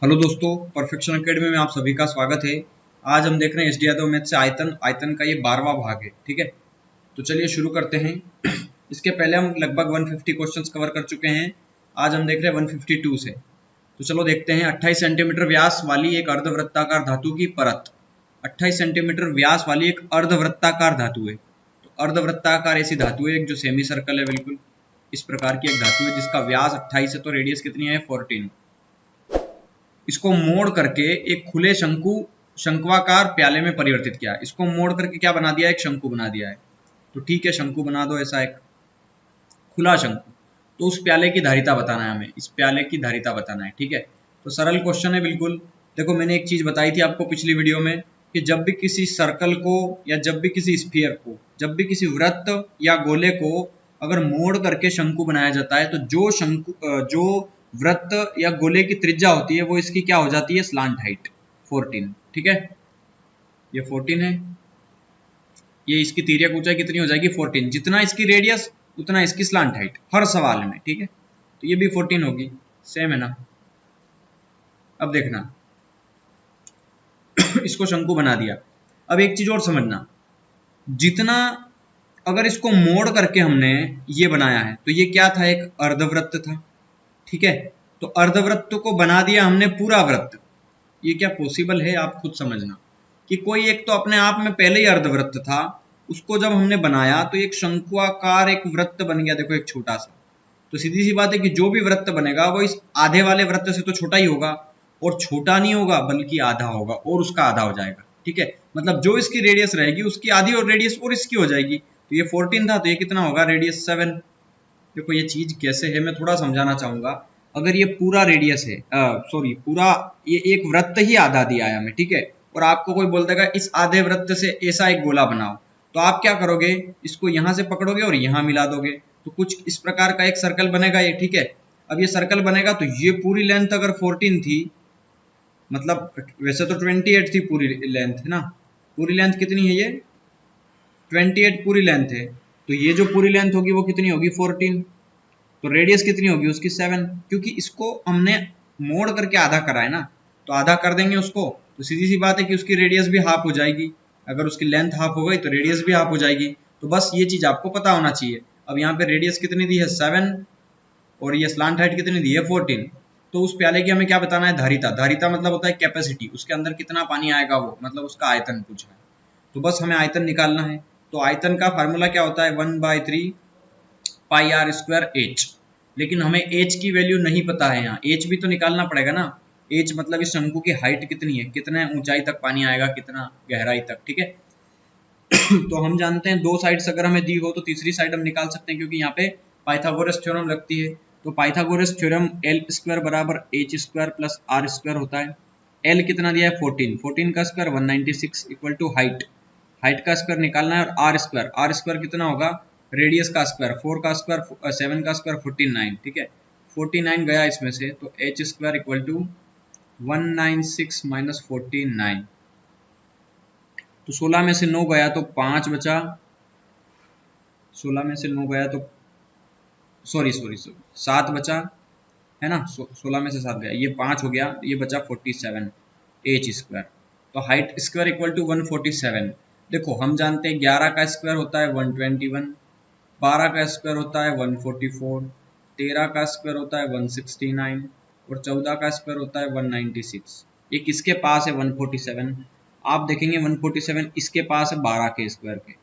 Hello दोस्तों, perfection academy में आप सभी का स्वागत है। आज हम देख रहे हैं एस डी यादव मैथ से आयतन का ये 12वां भाग है। ठीक है, तो चलिए शुरू करते हैं। इसके पहले हम लगभग 150 क्वेश्चंस कवर कर चुके हैं। आज हम देख रहे हैं 152 से। तो चलो देखते हैं। 28 सेंटीमीटर व्यास वाली एक अर्धवृत्ताकार धातु की परत, 28 सेंटीमीटर व्यास वाली एक अर्धवृत्ताकार धातु है। तो अर्धवृत्ताकार ऐसी धातु है एक जो सेमी सर्कल है, बिल्कुल इस प्रकार की एक धातु है जिसका व्यास 28 है, तो रेडियस कितनी है 14। इसको मोड़ करके एक खुले शंक्वाकार प्याले में परिवर्तित किया। इसको मोड़ करके क्या बना दिया, एक शंकु बना दिया है। तो ठीक है, शंकु बना दो, ऐसा एक खुला शंकु। तो उस प्याले की धारिता बताना है हमें, इस प्याले की धारिता बताना है। ठीक है, तो सरल क्वेश्चन है बिल्कुल। देखो, मैंने एक चीज बताई थी आपको पिछली वीडियो में कि जब भी किसी सर्कल को या जब भी किसी स्फीयर को, जब भी किसी वृत्त या गोले को अगर मोड़ करके शंकु बनाया जाता है, तो जो वृत्त या गोले की त्रिज्या होती है वो इसकी क्या हो जाती है, स्लांट हाइट 14। ठीक है, ये 14 है। ये इसकी तिर्यक ऊंचाई कितनी हो जाएगी 14। जितना इसकी रेडियस उतना इसकी स्लांट हाइट हर सवाल में। ठीक है, तो ये भी 14 होगी, सेम है ना। अब देखना, इसको शंकु बना दिया। अब एक चीज और समझना, जितना अगर इसको मोड़ करके हमने ये बनाया है तो ये क्या था, एक अर्धवृत्त था। ठीक है, तो अर्धवृत्त को बना दिया हमने पूरा वृत्त। ये क्या पॉसिबल है, आप खुद समझना कि कोई एक तो अपने आप में पहले ही अर्धवृत्त था, उसको जब हमने बनाया तो एक शंकुआकार एक वृत्त बन गया। देखो, एक छोटा सा। तो सीधी सी बात है कि जो भी वृत्त बनेगा वो इस आधे वाले वृत्त से तो छोटा ही होगा, और छोटा नहीं होगा बल्कि आधा होगा, और उसका आधा हो जाएगा। ठीक है, मतलब जो इसकी रेडियस रहेगी उसकी आधी और रेडियस और इसकी हो जाएगी। तो ये 14 था, तो ये कितना होगा, रेडियस 7। देखो ये चीज कैसे है मैं थोड़ा समझाना चाहूंगा। अगर ये पूरा रेडियस है, सॉरी पूरा, ये एक वृत्त ही आधा दिया है हमें। ठीक है, और आपको कोई बोल देगा इस आधे वृत्त से ऐसा एक गोला बनाओ, तो आप क्या करोगे, इसको यहां से पकड़ोगे और यहां मिला दोगे, तो कुछ इस प्रकार का एक सर्कल बनेगा ये। ठीक है, अब ये सर्कल बनेगा तो ये पूरी लेंथ अगर 14 थी, मतलब वैसे तो 28 थी पूरी लेंथ, है ना। पूरी लेंथ कितनी है, ये 28 पूरी लेंथ है। तो ये जो पूरी लेंथ होगी वो कितनी होगी, 14। तो रेडियस कितनी होगी उसकी 7, क्योंकि इसको हमने मोड़ करके आधा करा है ना, तो आधा कर देंगे उसको, तो सीधी सी बात है कि उसकी रेडियस भी हाफ हो जाएगी। अगर उसकी लेंथ हाफ हो गई तो रेडियस भी हाफ हो जाएगी। तो बस ये चीज आपको पता होना चाहिए। अब यहाँ पे रेडियस कितनी दी है 7, और ये स्लांट हाइट कितनी दी है 14। तो उस प्याले की हमें क्या बताना है, धारिता। धारिता मतलब होता है कैपेसिटी, उसके अंदर कितना पानी आएगा, वो मतलब उसका आयतन पूछ रहा है। तो बस हमें आयतन निकालना है। तो आयतन का फार्मूला क्या होता है, 1/3 पाई आर स्क्वायर एच। लेकिन हमें एच की वैल्यू नहीं पता है, यहाँ एच भी तो निकालना पड़ेगा ना। एच मतलब इस शंकु की हाइट कितनी है, कितने ऊंचाई तक पानी आएगा, कितना गहराई तक। ठीक है, तो हम जानते हैं दो साइड्स अगर हमें दी हो तो तीसरी साइड हम निकाल सकते हैं, क्योंकि यहाँ पे पाइथागोरस थ्योरम लगती है। तो पाइथागोरस थ्योरम एल स्क्वायर बराबर H square plus R square होता है। एल कितना दिया है 14, 14 का square 196 equal to height, height का स्क्वायर निकालना है, और आर स्क्वायर कितना होगा, रेडियस का स्क्वायर, 4 का स्क्वायर 7 का स्क्वायर 49। ठीक है, 49 गया इसमें से, तो H square equal to 196 minus 49। तो 16 में से 9 गया तो 5 बचा, 16 में से 9 गया तो सॉरी 7 बचा, है ना। 16 में से 7 गया, ये 5 हो गया, ये बचा 47 एच स्क्वायर। तो हाइट स्क्वायर इक्वल टू 147। देखो हम जानते हैं 11 का स्क्वायर होता है 121, 12 का स्क्वायर होता है 144, 13 का स्क्वायर होता है 169, और 14 का स्क्वायर होता है 196। ये किसके पास है 147, आप देखेंगे 147 इसके पास है 12 के स्क्वायर के,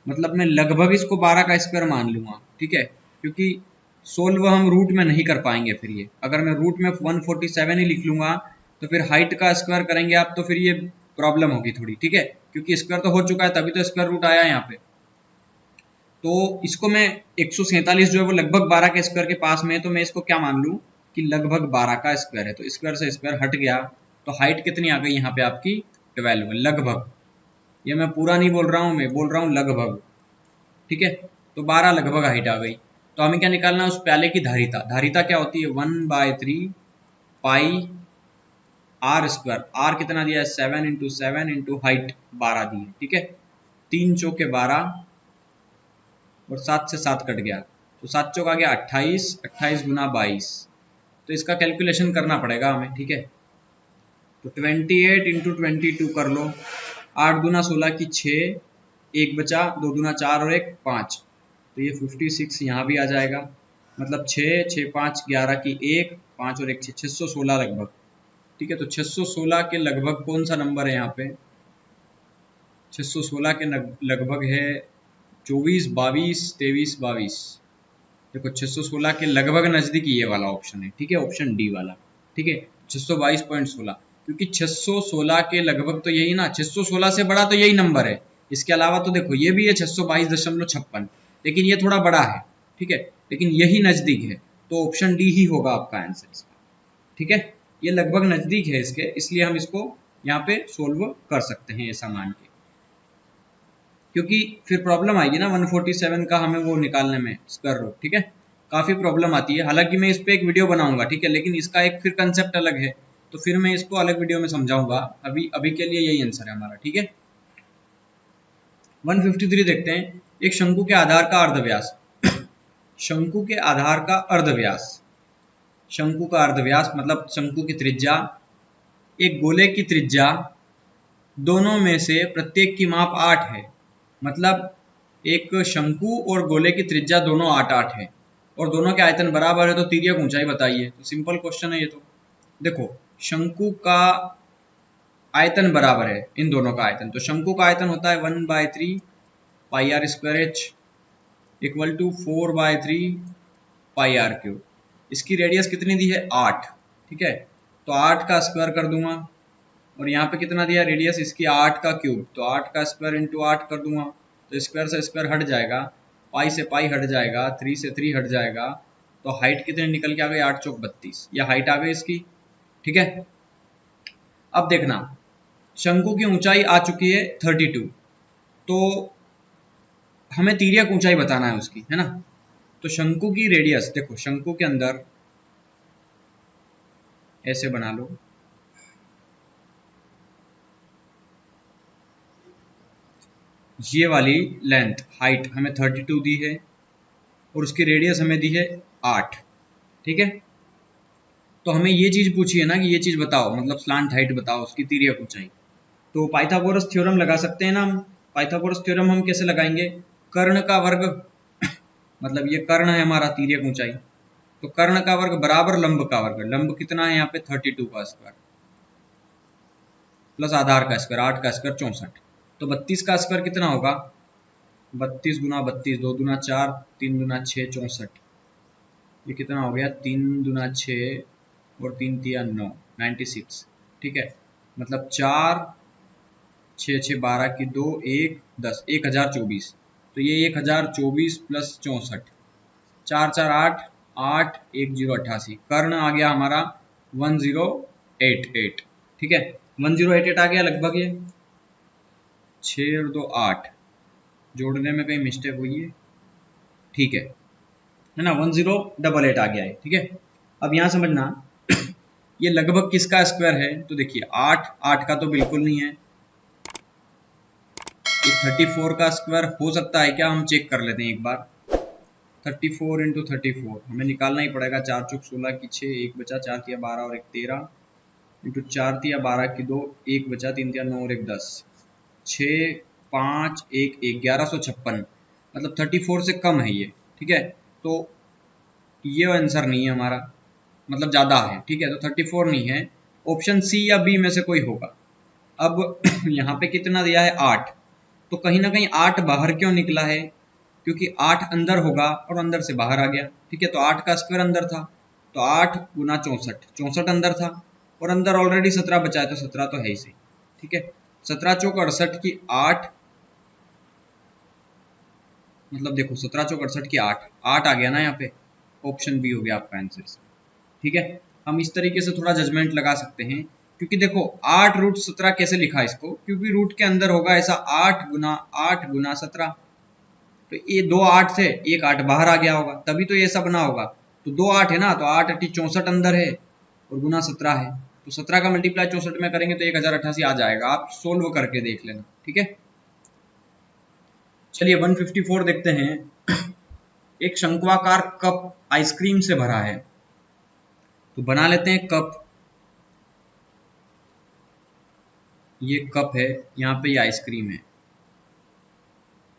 मतलब मैं लगभग इसको 12 का स्क्वायर मान लूंगा। ठीक है, क्योंकि सोल्व हम रूट में नहीं कर पाएंगे। फिर ये अगर मैं रूट में 147 ही लिख लूंगा तो फिर हाइट का स्क्वायर करेंगे आप, तो फिर ये प्रॉब्लम होगी थोड़ी। ठीक है, क्योंकि स्क्वायर तो हो चुका है, तभी तो स्क्वायर रूट आया है यहाँ पे। तो इसको मैं 147 जो है वो लगभग 12 के स्क्वायर के पास में है, तो मैं इसको क्या मान लूँ कि लगभग 12 का स्क्वायर है। तो स्क्वायर से स्क्वायर हट गया, तो हाइट कितनी आ गई यहाँ पे आपकी 12, लगभग। ये मैं पूरा नहीं बोल रहा हूँ, मैं बोल रहा हूँ लगभग। ठीक है, तो 12 लगभग हाइट आ गई। तो हमें क्या निकालना है, उस प्याले की धारिता। धारिता क्या होती है, 1/3 पाई आर स्क्वायर। आर कितना दिया है 7 इंटू 7 इंटू हाइट 12 दी है। ठीक है, 3 चौके 12, और 7 से 7 कट गया, तो 7 चौक आ गया 28, 28 गुना 22। तो इसका कैलकुलेशन करना पड़ेगा हमें। ठीक है, तो 28 इंटू 22 कर लो, 8 दूना 16 की 6, एक बचा, 2 दूना 4 और 1 5, तो ये 56 यहाँ भी आ जाएगा। मतलब 6 6 5 11 की 1, 5 और 1 6, 616 लगभग। ठीक है, तो 616 के लगभग कौन सा नंबर है यहाँ पे? 616 के लगभग है 24 22 23 22। देखो 616 के लगभग नजदीक ये वाला ऑप्शन है। ठीक है, ऑप्शन डी वाला। ठीक है, 622.16, क्योंकि 616 के लगभग तो यही ना, 616 से बड़ा तो यही नंबर है। इसके अलावा तो देखो ये भी है 622.56, लेकिन ये थोड़ा बड़ा है। ठीक है, लेकिन यही नजदीक है, तो ऑप्शन डी ही होगा आपका आंसर इसका। ठीक है, ये लगभग नजदीक है इसके, इसलिए हम इसको यहाँ पे सोल्व कर सकते हैं ऐसा मान के, क्योंकि फिर प्रॉब्लम आएगी ना 147 का हमें वो निकालने में स्क्वायर रूट। ठीक है, काफ़ी प्रॉब्लम आती है। हालांकि मैं इस पर एक वीडियो बनाऊंगा, ठीक है, लेकिन इसका एक फिर कंसेप्ट अलग है, तो फिर मैं इसको अलग वीडियो में समझाऊंगा। अभी के लिए यही आंसर है हमारा। ठीक है, 153 देखते हैं। एक शंकु के आधार का अर्धव्यास, शंकु के आधार का अर्धव्यास, शंकु का अर्धव्यास मतलब शंकु की त्रिज्या, एक गोले की त्रिज्या, दोनों में से प्रत्येक की माप 8 है। मतलब एक शंकु और गोले की त्रिज्या दोनों 8 8 है, और दोनों के आयतन बराबर है, तो तिर्यक ऊंचाई बताइए। तो सिंपल क्वेश्चन है ये। तो देखो शंकु का आयतन बराबर है इन दोनों का आयतन, तो शंकु का आयतन होता है 1/3 pi are square H equal to 4/3 pi r cube. इसकी रेडियस कितनी दी है? 8। ठीक है, तो 8 का स्क्वायर कर दूंगा, और यहाँ पे कितना दिया रेडियस इसकी? 8 का क्यूब, तो 8 का स्क्वायर इंटू 8 कर दूंगा, तो स्क्वायर से स्क्वायर हट जाएगा, पाई से पाई हट जाएगा, 3 से 3 हट जाएगा, तो हाइट कितनी निकल के आ गई? 8 चौक 32, यह हाइट आ गई इसकी। ठीक है, अब देखना शंकु की ऊंचाई आ चुकी है 32, तो हमें तिर्यक ऊंचाई बताना है उसकी, है ना। तो शंकु की रेडियस देखो, शंकु के अंदर ऐसे बना लो, ये वाली लेंथ हाइट हमें 32 दी है, और उसकी रेडियस हमें दी है 8। ठीक है, तो हमें ये चीज पूछी है ना कि ये चीज बताओ, मतलब स्लांट हाइट बताओ उसकी तिर्यक ऊंचाई। तो पाइथागोरस थ्योरम लगा सकते हैं ना हम। पाइथागोरस थ्योरम हम कैसे लगाएंगे? कर्ण का वर्ग मतलब ये कर्ण है हमारा तिर्यक ऊंचाई, तो कर्ण का वर्ग बराबर लंब का वर्ग। लंब कितना है यहाँ पे? 32 का स्क्वायर प्लस आधार का स्क्वायर, 8 का स्क्वायर 64, तो 32 का स्क्वायर कितना होगा? 32 गुना 32, 2 दूना 4, 3 दूना 6, 64। ये कितना हो गया? 3 दूना 6 और 3 तिया 9, 96। ठीक है, मतलब 4 6 6 12 की 2 1 10, 1024। तो ये 1024 प्लस 64, 4 4 8 8 1 0 88। कर्ण आ गया हमारा 1088। ठीक है, 1088 आ गया लगभग। ये 6 और 2 8, जोड़ने में कहीं मिस्टेक हुई है? ठीक है ना, 1088 आ गया है। ठीक है, अब यहाँ समझना ये लगभग किसका स्क्वायर है? तो देखिए 8 8 का तो बिल्कुल नहीं है, ये 34 का स्क्वायर हो सकता है क्या? हम चेक कर लेते हैं एक बार। 34 इंटू 34 हमें निकालना ही पड़ेगा। 4 चौक 16 की 6, एक बचा, 4 तिया 12 और 1 13, इंटू 4 तिया 12 की 2, एक बचा, 3 तिया 9 और 1 10, 6 5 1 1 1156, मतलब 34 से कम है ये। ठीक है, तो ये आंसर नहीं है हमारा, मतलब ज़्यादा है। ठीक है, तो 34 नहीं है, ऑप्शन सी या बी में से कोई होगा। अब यहाँ पे कितना दिया है? 8, तो कहीं ना कहीं 8 बाहर क्यों निकला है? क्योंकि 8 अंदर होगा और अंदर से बाहर आ गया। ठीक है, तो 8 का स्क्वायर अंदर था, तो 8 गुना 64, 64 अंदर था, और अंदर ऑलरेडी 17 बचा है, तो 17 तो है ही सही। ठीक है, 17 चौक 68 की 8, मतलब देखो 17 चौक 68 की 8 8 आ गया ना यहाँ पे, ऑप्शन बी हो गया आपका आंसर। ठीक है, हम इस तरीके से थोड़ा जजमेंट लगा सकते हैं, क्योंकि देखो 8 रूट 17 कैसे लिखा इसको? क्योंकि रूट के अंदर होगा ऐसा 8 गुना 17, तो ये 2 8 से एक 8 बाहर आ गया होगा, तभी तो ये ऐसा बना होगा। तो 2 8 है ना, तो 8 8 64 अंदर है, और गुना 17 है, तो 17 का मल्टीप्लाई 64 में करेंगे तो 1088 आ जाएगा। आप सोल्व करके देख लेना। ठीक है, चलिए 154 देखते हैं। एक शंक्वाकार कप आइसक्रीम से भरा है, तो बना लेते हैं कप। ये कप है, यहाँ पे ये आइसक्रीम है,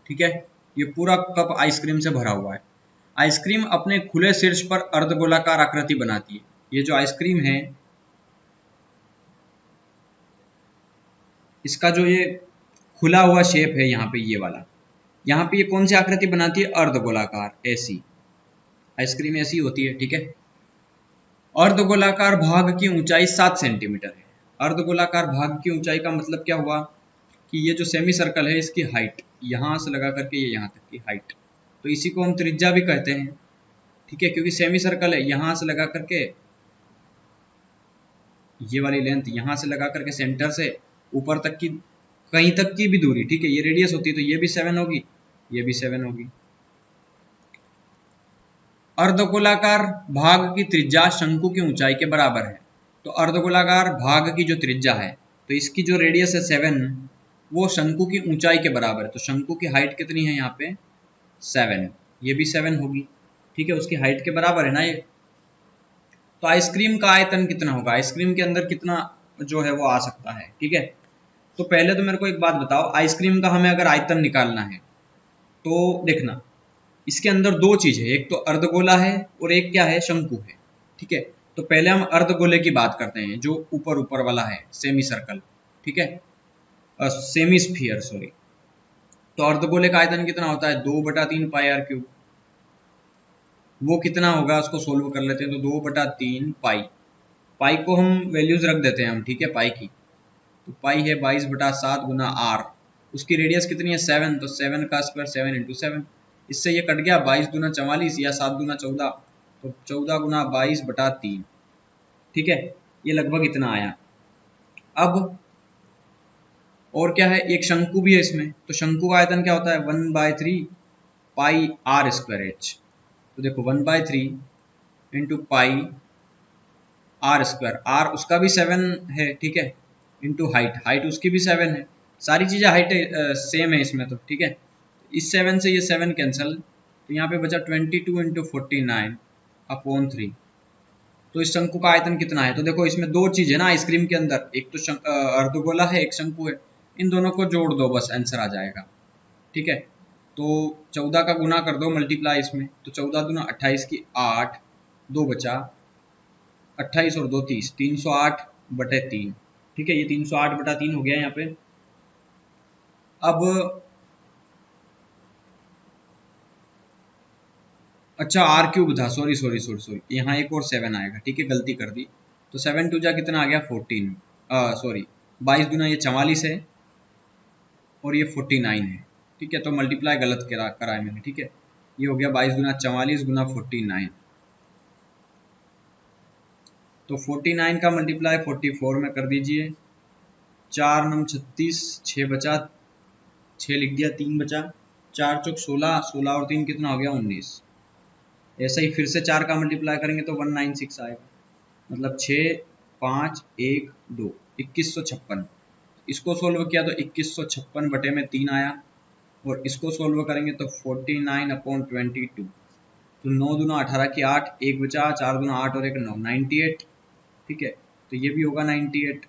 ठीक है। ये पूरा कप आइसक्रीम से भरा हुआ है। आइसक्रीम अपने खुले शीर्ष पर अर्धगोलाकार आकृति बनाती है। ये जो आइसक्रीम है, इसका जो ये खुला हुआ शेप है यहाँ पे, ये वाला, यहाँ पे ये कौन सी आकृति बनाती है? अर्धगोलाकार, ऐसी आइसक्रीम ऐसी होती है, ठीक है। अर्धगोलाकार भाग की ऊंचाई 7 सेंटीमीटर है। अर्धगोलाकार भाग की ऊंचाई का मतलब क्या हुआ कि ये जो सेमी सर्कल है इसकी हाइट यहाँ से लगा करके ये यहाँ तक की हाइट, तो इसी को हम त्रिज्या भी कहते हैं, ठीक है, क्योंकि सेमी सर्कल है, यहाँ से लगा करके ये वाली लेंथ, यहाँ से लगा करके सेंटर से ऊपर तक की, कहीं तक की भी दूरी, ठीक है, ये रेडियस होती है, तो ये भी 7 होगी, ये भी 7 होगी। अर्धगोलाकार भाग की त्रिज्या शंकु की ऊंचाई के बराबर है। तो अर्धगोलाकार भाग की जो त्रिज्या है, तो इसकी जो रेडियस है 7, वो शंकु की ऊंचाई के बराबर है। तो शंकु की हाइट कितनी है यहाँ पे? 7, ये भी 7 होगी, ठीक है, उसकी हाइट के बराबर है ना ये। तो आइसक्रीम का आयतन कितना होगा? आइसक्रीम के अंदर कितना जो है वो आ सकता है, ठीक है। तो पहले तो मेरे को एक बात बताओ, आइसक्रीम का हमें अगर आयतन निकालना है तो देखना, इसके अंदर दो चीज है, एक तो अर्धगोला है और एक क्या है? शंकु है, ठीक है। तो पहले हम अर्धगोले की बात करते हैं, जो ऊपर ऊपर वाला है, सेमी सर्कल, ठीक है, सेमी स्फीयर, सॉरी। तो अर्धगोले का आयतन कितना होता है? 2/3 पाई आर क्यूब। वो कितना होगा उसको सोल्व कर लेते हैं। तो 2/3 पाई, पाई को हम वैल्यूज रख देते हैं हम, ठीक है, पाई की। तो पाई है 22/7 गुना आर, उसकी रेडियस कितनी है? 7, तो 7 का स्क्वायर 7 × 7, इससे ये कट गया 22 दूना 44 या 7 दूना 14, तो 14 गुना 22/3, ठीक है, ये लगभग इतना आया। अब और क्या है? एक शंकु भी है इसमें, तो शंकु का आयतन क्या होता है? 1/3 पाई आर स्क्वायर एच। तो देखो 1/3 into pi are square, R उसका भी 7 है, ठीक है, इंटू हाइट, हाइट उसकी भी 7 है, सारी चीजें हाइट सेम है इसमें, तो ठीक है। इस 7 से ये 7 कैंसिल, तो यहाँ पे बचा 22 इंटू 49/3। तो इस शंकु का आयतन कितना है? तो देखो इसमें दो चीज है ना आइसक्रीम के अंदर, एक तो अर्धगोला है, एक शंकु है, इन दोनों को जोड़ दो, बस आंसर आ जाएगा, ठीक है। तो 14 का गुना कर दो, मल्टीप्लाई इसमें, तो 14 दूना 28 की 8, 2 बचा 28 और 2 30, 308/3, ठीक है, ये 308/3 हो गया यहाँ पे। अब अच्छा आर क्यूब था, सॉरी, यहाँ एक और 7 आएगा, ठीक है, गलती कर दी। तो 7 2 जा कितना आ गया? 14, सॉरी 22 दूना ये 44 है और ये 49 है, ठीक है, तो मल्टीप्लाई गलत करा है मैंने, ठीक है। ये हो गया 22 दूना 44 गुना 49, तो 49 का मल्टीप्लाई 44 में कर दीजिए, 4 9 36, 6 बचा, 6 लिख दिया, 3 बचा, 4 चौक 16, 16 और 3 कितना हो गया? 19। ऐसा ही फिर से 4 का मल्टीप्लाई करेंगे तो 196 आएगा, मतलब 6 5 1 2, 2156। इसको सोल्व किया तो 2156/3 आया, और इसको सोल्व करेंगे तो 49/22, तो 9 दूना 18 की 8, 1 बचा, 4 दूना 8 और 1 9, 98, ठीक है। तो ये भी होगा 98,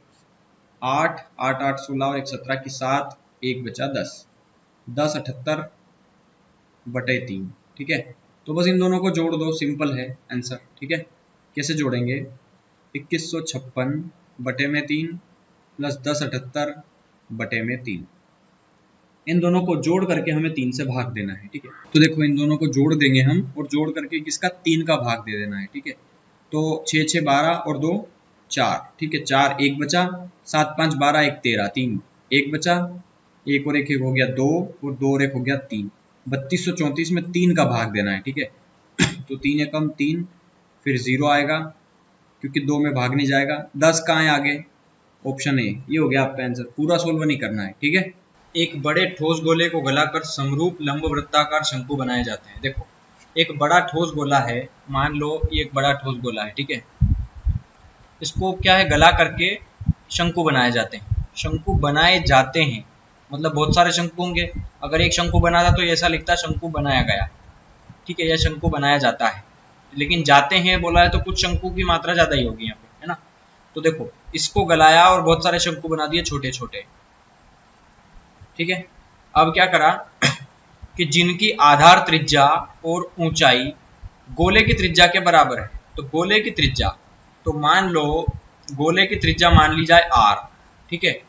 8 8 8 16 और 1 17 की 7, 1 बचा 10, 10/78/3, ठीक है। तो बस इन दोनों को जोड़ दो, सिंपल है आंसर, ठीक है। कैसे जोड़ेंगे? 2156/3 प्लस 1078/3, इन दोनों को जोड़ करके हमें 3 से भाग देना है, ठीक है। तो देखो इन दोनों को जोड़ देंगे हम, और जोड़ करके किसका? 3 का भाग दे देना है, ठीक है। तो 6 6 12 और 2 4, ठीक है, 4 1 बचा, 7 5 12 1 13, 3 1 बचा, 1 और 1 हो गया 2, और 2 और 1 हो गया 3, 3234 में 3 का भाग देना है, ठीक है। तो 3 एकम 3, फिर 0 आएगा क्योंकि 2 में भाग नहीं जाएगा। 10 कहाँ है आगे? ऑप्शन ए, ये हो गया आपका आंसर। पूरा सोल्व नहीं करना है, ठीक है। एक बड़े ठोस गोले को गलाकर समरूप लंब वृत्ताकार शंकु बनाए जाते हैं। देखो एक बड़ा ठोस गोला है, मान लो ये एक बड़ा ठोस गोला है, ठीक है, इसको क्या है? गला करके शंकु बनाए जाते हैं। शंकु बनाए जाते हैं मतलब बहुत सारे शंकु होंगे, अगर एक शंकु बना था तो ऐसा लिखता शंकु बनाया गया, ठीक है, या शंकु बनाया जाता है, लेकिन जाते हैं बोला है तो कुछ शंकु की मात्रा ज़्यादा ही होगी यहाँ पे, है ना। तो देखो इसको गलाया और बहुत सारे शंकु बना दिए छोटे छोटे, ठीक है। अब क्या करा कि जिनकी आधार त्रिज्या और ऊंचाई गोले की त्रिज्या के बराबर है, तो गोले की त्रिज्या, तो मान लो गोले की त्रिज्या मान ली जाए r, ठीक है।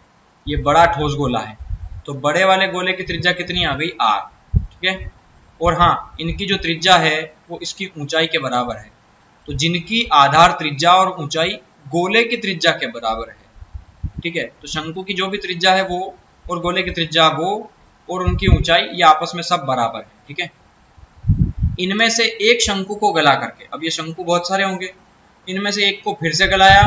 ये बड़ा ठोस गोला है, तो बड़े वाले गोले की त्रिज्या कितनी आ गई r, ठीक है। और हाँ, इनकी जो त्रिज्या है वो इसकी ऊंचाई के बराबर है, तो जिनकी आधार त्रिज्या और ऊंचाई गोले की त्रिज्या के बराबर है, ठीक है। तो शंकु की जो भी त्रिज्या है वो और गोले की त्रिज्या वो और उनकी ऊंचाई ये आपस में सब बराबर है, ठीक है। इनमें से एक शंकु को गला करके, अब ये शंकु बहुत सारे होंगे, इनमें से एक को फिर से गलाया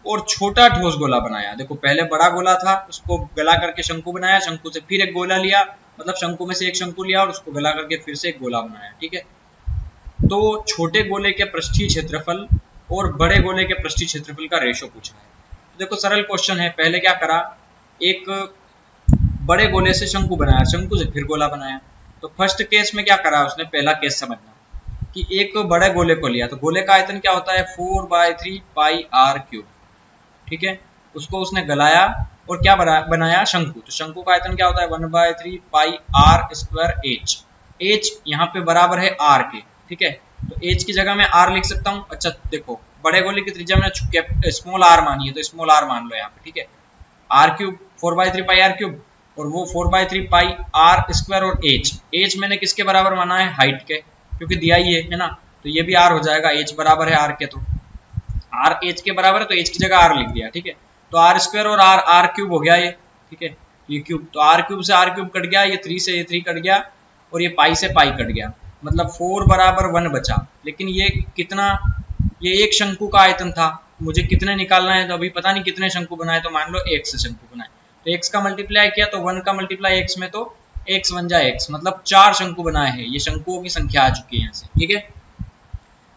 और छोटा ठोस गोला बनाया। देखो पहले बड़ा गोला था, उसको गला करके शंकु बनाया, शंकु से फिर एक गोला लिया, मतलब शंकु में से एक शंकु लिया और उसको गला करके फिर से एक गोला बनाया, ठीक है। तो छोटे गोले के पृष्ठीय क्षेत्रफल और बड़े गोले के पृष्ठीय क्षेत्रफल का रेशो पूछा है। तो देखो सरल क्वेश्चन है, पहले क्या करा, एक बड़े गोले से शंकु बनाया, शंकु से फिर गोला बनाया। तो फर्स्ट केस में क्या करा उसने, पहला केस समझना कि एक बड़े गोले को लिया, तो गोले का आयतन क्या होता है 4/3 पाई r क्यूब, ठीक है। उसको उसने गलाया और क्या बनाया शंकु, तो शंकु का आयतन क्या होता है 1/3 पाई r स्क्वायर h, h यहाँ पे बराबर है r के, ठीक है। तो h की जगह मैं r लिख सकता हूँ। अच्छा देखो बड़े गोले की त्रिज्या मैंने स्मॉल r मानी है, तो स्मॉल r मान लो यहाँ पे, ठीक है। r क्यूब 4/3 पाई r क्यूब और वो 4/3 पाई r स्क्वायर और h मैंने किसके बराबर माना है, हाइट के, क्योंकि दिया ही है ना, तो ये भी r हो जाएगा, h बराबर है r के, तो r h के बराबर है तो h की जगह r लिख दिया, ठीक है। तो r स्क्वायर और r क्यूब हो गया ये, ठीक है, ये क्यूब, तो r क्यूब से r क्यूब कट गया, ये 3 से ये 3 कट गया और ये पाई से पाई कट गया, मतलब 4 बराबर 1 बचा। लेकिन ये कितना, ये एक शंकु का आयतन था, मुझे कितने निकालना है, तो अभी पता नहीं कितने शंकु बनाए, तो मान लो x शंकु बनाए, तो x का मल्टीप्लाई किया तो 1 का मल्टीप्लाई x में, तो x बन जाए x, मतलब 4 शंकु बनाए हैं, ये शंकुओं की संख्या आ चुकी है यहाँ से, ठीक है।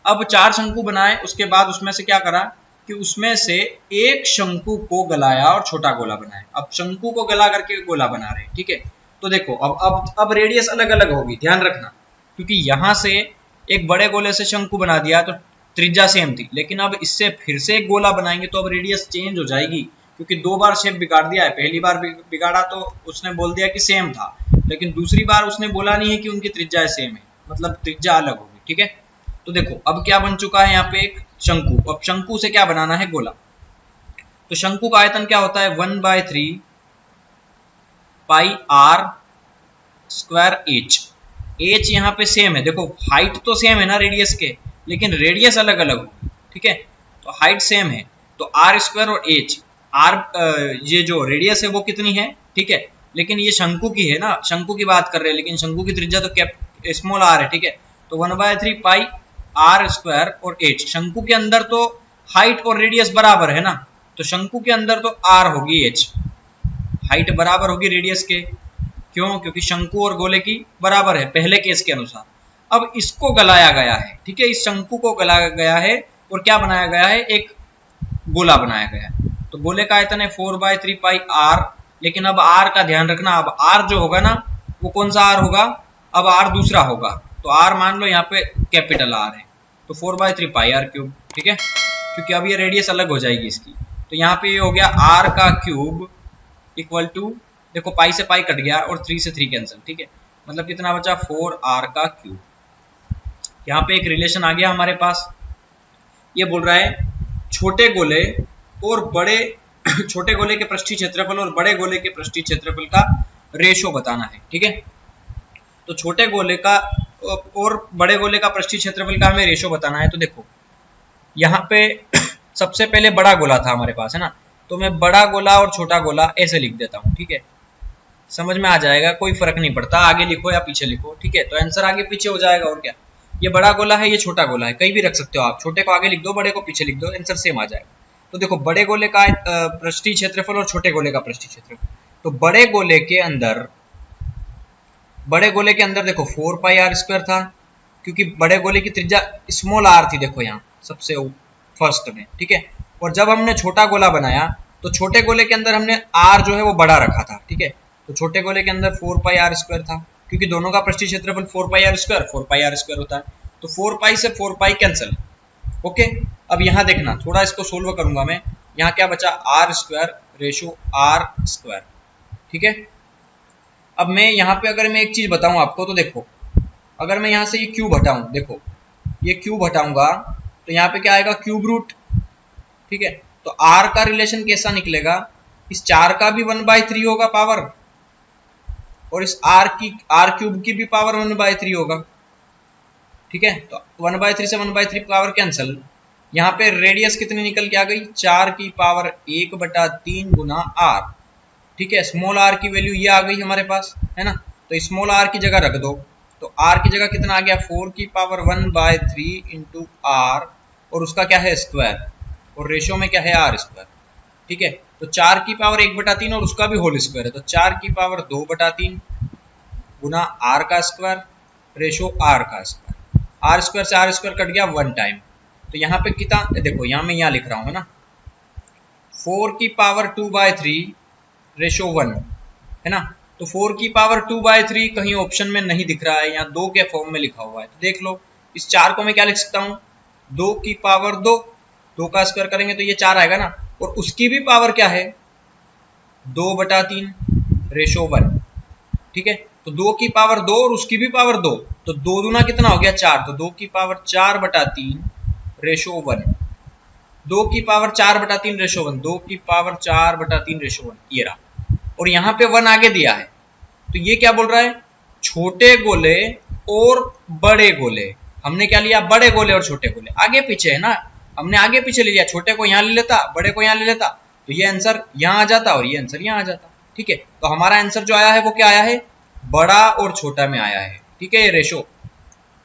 अब 4 शंकु बनाए, उसके बाद उसमें से क्या करा कि उसमें से एक शंकु को गलाया और छोटा गोला बनाया। अब शंकु को गला करके गोला बना रहे हैं, ठीक है। तो देखो अब रेडियस अलग अलग होगी, ध्यान रखना, क्योंकि यहां से एक बड़े गोले से शंकु बना दिया तो त्रिज्या सेम थी, लेकिन अब इससे फिर से एक गोला बनाएंगे तो अब रेडियस चेंज हो जाएगी, क्योंकि 2 बार शेप बिगाड़ दिया है। पहली बार बिगाड़ा तो उसने बोल दिया कि सेम था, लेकिन दूसरी बार उसने बोला नहीं है कि उनकी त्रिज्या सेम है, मतलब त्रिज्या अलग होगी, ठीक है। तो देखो अब क्या बन चुका है यहाँ पे एक शंकु, अब शंकु से क्या बनाना है, गोला। तो शंकु का आयतन क्या होता है 1/3 पाई r स्क्वायर h यहाँ पे सेम है, देखो हाइट तो सेम है ना रेडियस के, लेकिन रेडियस अलग अलग होगी, ठीक है। तो हाइट सेम है, तो r स्क्वायर और h, r ये जो रेडियस है वो कितनी है, ठीक है, लेकिन ये शंकु की है ना, शंकु की बात कर रहे हैं, लेकिन शंकु की त्रिज्या तो स्मॉल r है, ठीक है। तो 1/3 पाई r स्क्वायर और h, शंकु के अंदर तो हाइट और रेडियस बराबर है ना, तो शंकु के अंदर तो r होगी h, हाइट बराबर होगी रेडियस के, क्यों, क्योंकि शंकु और गोले की बराबर है पहले केस के अनुसार। अब इसको गलाया गया है, ठीक है, इस शंकु को गलाया गया है और क्या बनाया गया है, एक गोला बनाया गया है। तो गोले का आयतन है 4/3 पाई r, लेकिन अब r का ध्यान रखना, अब r जो होगा ना वो कौन सा r होगा, अब r दूसरा होगा, तो r मान लो यहाँ पे कैपिटल R है, तो 4/3 पाई r क्यूब, ठीक है, क्योंकि अब ये रेडियस अलग हो जाएगी इसकी। तो यहाँ पे ये हो गया r का क्यूब इक्वल टू, देखो पाई से पाई कट गया और 3 से 3 कैंसिल, ठीक है, मतलब कितना बचा 4r का क्यूब। यहाँ पे एक रिलेशन आ गया हमारे पास, ये बोल रहा है छोटे गोले और बड़े छोटे गोले के पृष्ठीय क्षेत्रफल और बड़े गोले के पृष्ठीय क्षेत्रफल का रेशो बताना है, ठीक है। तो छोटे गोले का और बड़े गोले का पृष्ठीय क्षेत्रफल का हमें रेशो बताना है। तो देखो यहाँ पे सबसे पहले बड़ा गोला था हमारे पास, है ना, तो मैं बड़ा गोला और छोटा गोला ऐसे लिख देता हूँ, ठीक है, समझ में आ जाएगा, कोई फर्क नहीं पड़ता आगे लिखो या पीछे लिखो, ठीक है, तो आंसर आगे पीछे हो जाएगा और क्या। ये बड़ा गोला है, ये छोटा गोला है, कहीं भी रख सकते हो आप, छोटे को आगे लिख दो, बड़े को पीछे लिख दो, आंसर सेम आ जाएगा। तो देखो बड़े गोले का पृष्ठीय क्षेत्रफल और छोटे गोले का पृष्ठीय क्षेत्रफल, तो बड़े गोले के अंदर देखो 4 पाई r स्क्वायर था, क्योंकि बड़े गोले की त्रिज्या स्मॉल r थी, देखो यहाँ सबसे फर्स्ट में, ठीक है। और जब हमने छोटा गोला बनाया तो छोटे गोले के अंदर हमने r जो है वो बड़ा रखा था, ठीक है, तो छोटे गोले के अंदर 4 पाई r स्क्वायर था, क्योंकि दोनों का पृष्ठीय क्षेत्रफल 4 पाई r स्क्वायर होता है, तो 4 पाई से 4 पाई कैंसिल, ओके, अब यहाँ देखना, थोड़ा इसको सोल्व करूंगा मैं। यहाँ क्या बचा, R square ratio R square, ठीक है। अब मैं यहाँ पे अगर मैं एक चीज बताऊं आपको, तो देखो अगर मैं यहाँ से ये क्यूब हटाऊं, देखो ये क्यूब हटाऊंगा तो यहाँ पे क्या आएगा, क्यूब रूट, ठीक है। तो आर का रिलेशन कैसा निकलेगा, इस 4 का भी 1/3 होगा पावर, और इस आर क्यूब की भी पावर 1/3 होगा, ठीक है। तो 1/3 से 1/3 पावर कैंसल, यहाँ पे रेडियस कितनी निकल के आ गई, 4 की पावर 1/3 गुना आर, ठीक है। स्मॉल आर की वैल्यू ये आ गई हमारे पास, है ना। तो स्मॉल आर की जगह रख दो, तो आर की जगह कितना आ गया, 4 की पावर 1/3 इंटू आर, और उसका क्या है स्क्वायर, और रेशो में क्या है आर स्क्वायर, ठीक है। तो 4 की पावर 1/3 और उसका भी होल स्क्वायर है, तो 4 की पावर 2/3 गुना आर का स्क्वायर रेशो आर का स्क्वायर, आर स्क्वायर से आर स्क्वायर कट गया 1 टाइम। तो यहाँ पे कितना, देखो यहाँ मैं यहाँ लिख रहा हूँ, है ना, 4 की पावर 2/3 रेशो 1, है ना। तो 4 की पावर 2/3 कहीं ऑप्शन में नहीं दिख रहा है, यहाँ 2 के फॉर्म में लिखा हुआ है, तो देख लो इस 4 को मैं क्या लिख सकता हूँ, 2 की पावर 2, 2 का स्क्वायर करेंगे तो ये 4 आएगा ना, और उसकी भी पावर क्या है 2/3 रेशो 1, ठीक है। तो 2 की पावर 2 और उसकी भी पावर 2, तो 2 दूना कितना हो गया 4, तो 2 की पावर 4/3 रेशो 1, 2 की पावर 4/3 रेशो 1, 2 की पावर 4/3 रेशो 1, ये रहा। और यहाँ पे 1 आगे दिया है, तो ये क्या बोल रहा है, छोटे गोले और बड़े गोले। हमने क्या लिया, बड़े गोले और छोटे गोले, आगे पीछे है ना, हमने आगे पीछे ले लिया, छोटे को यहाँ ले लेता, बड़े को यहाँ ले लेता, तो ये आंसर यहाँ आ जाता और ये आंसर यहाँ आ जाता, ठीक है। तो हमारा आंसर जो आया है वो क्या आया है, बड़ा और छोटा में आया है, ठीक है। ये रेशो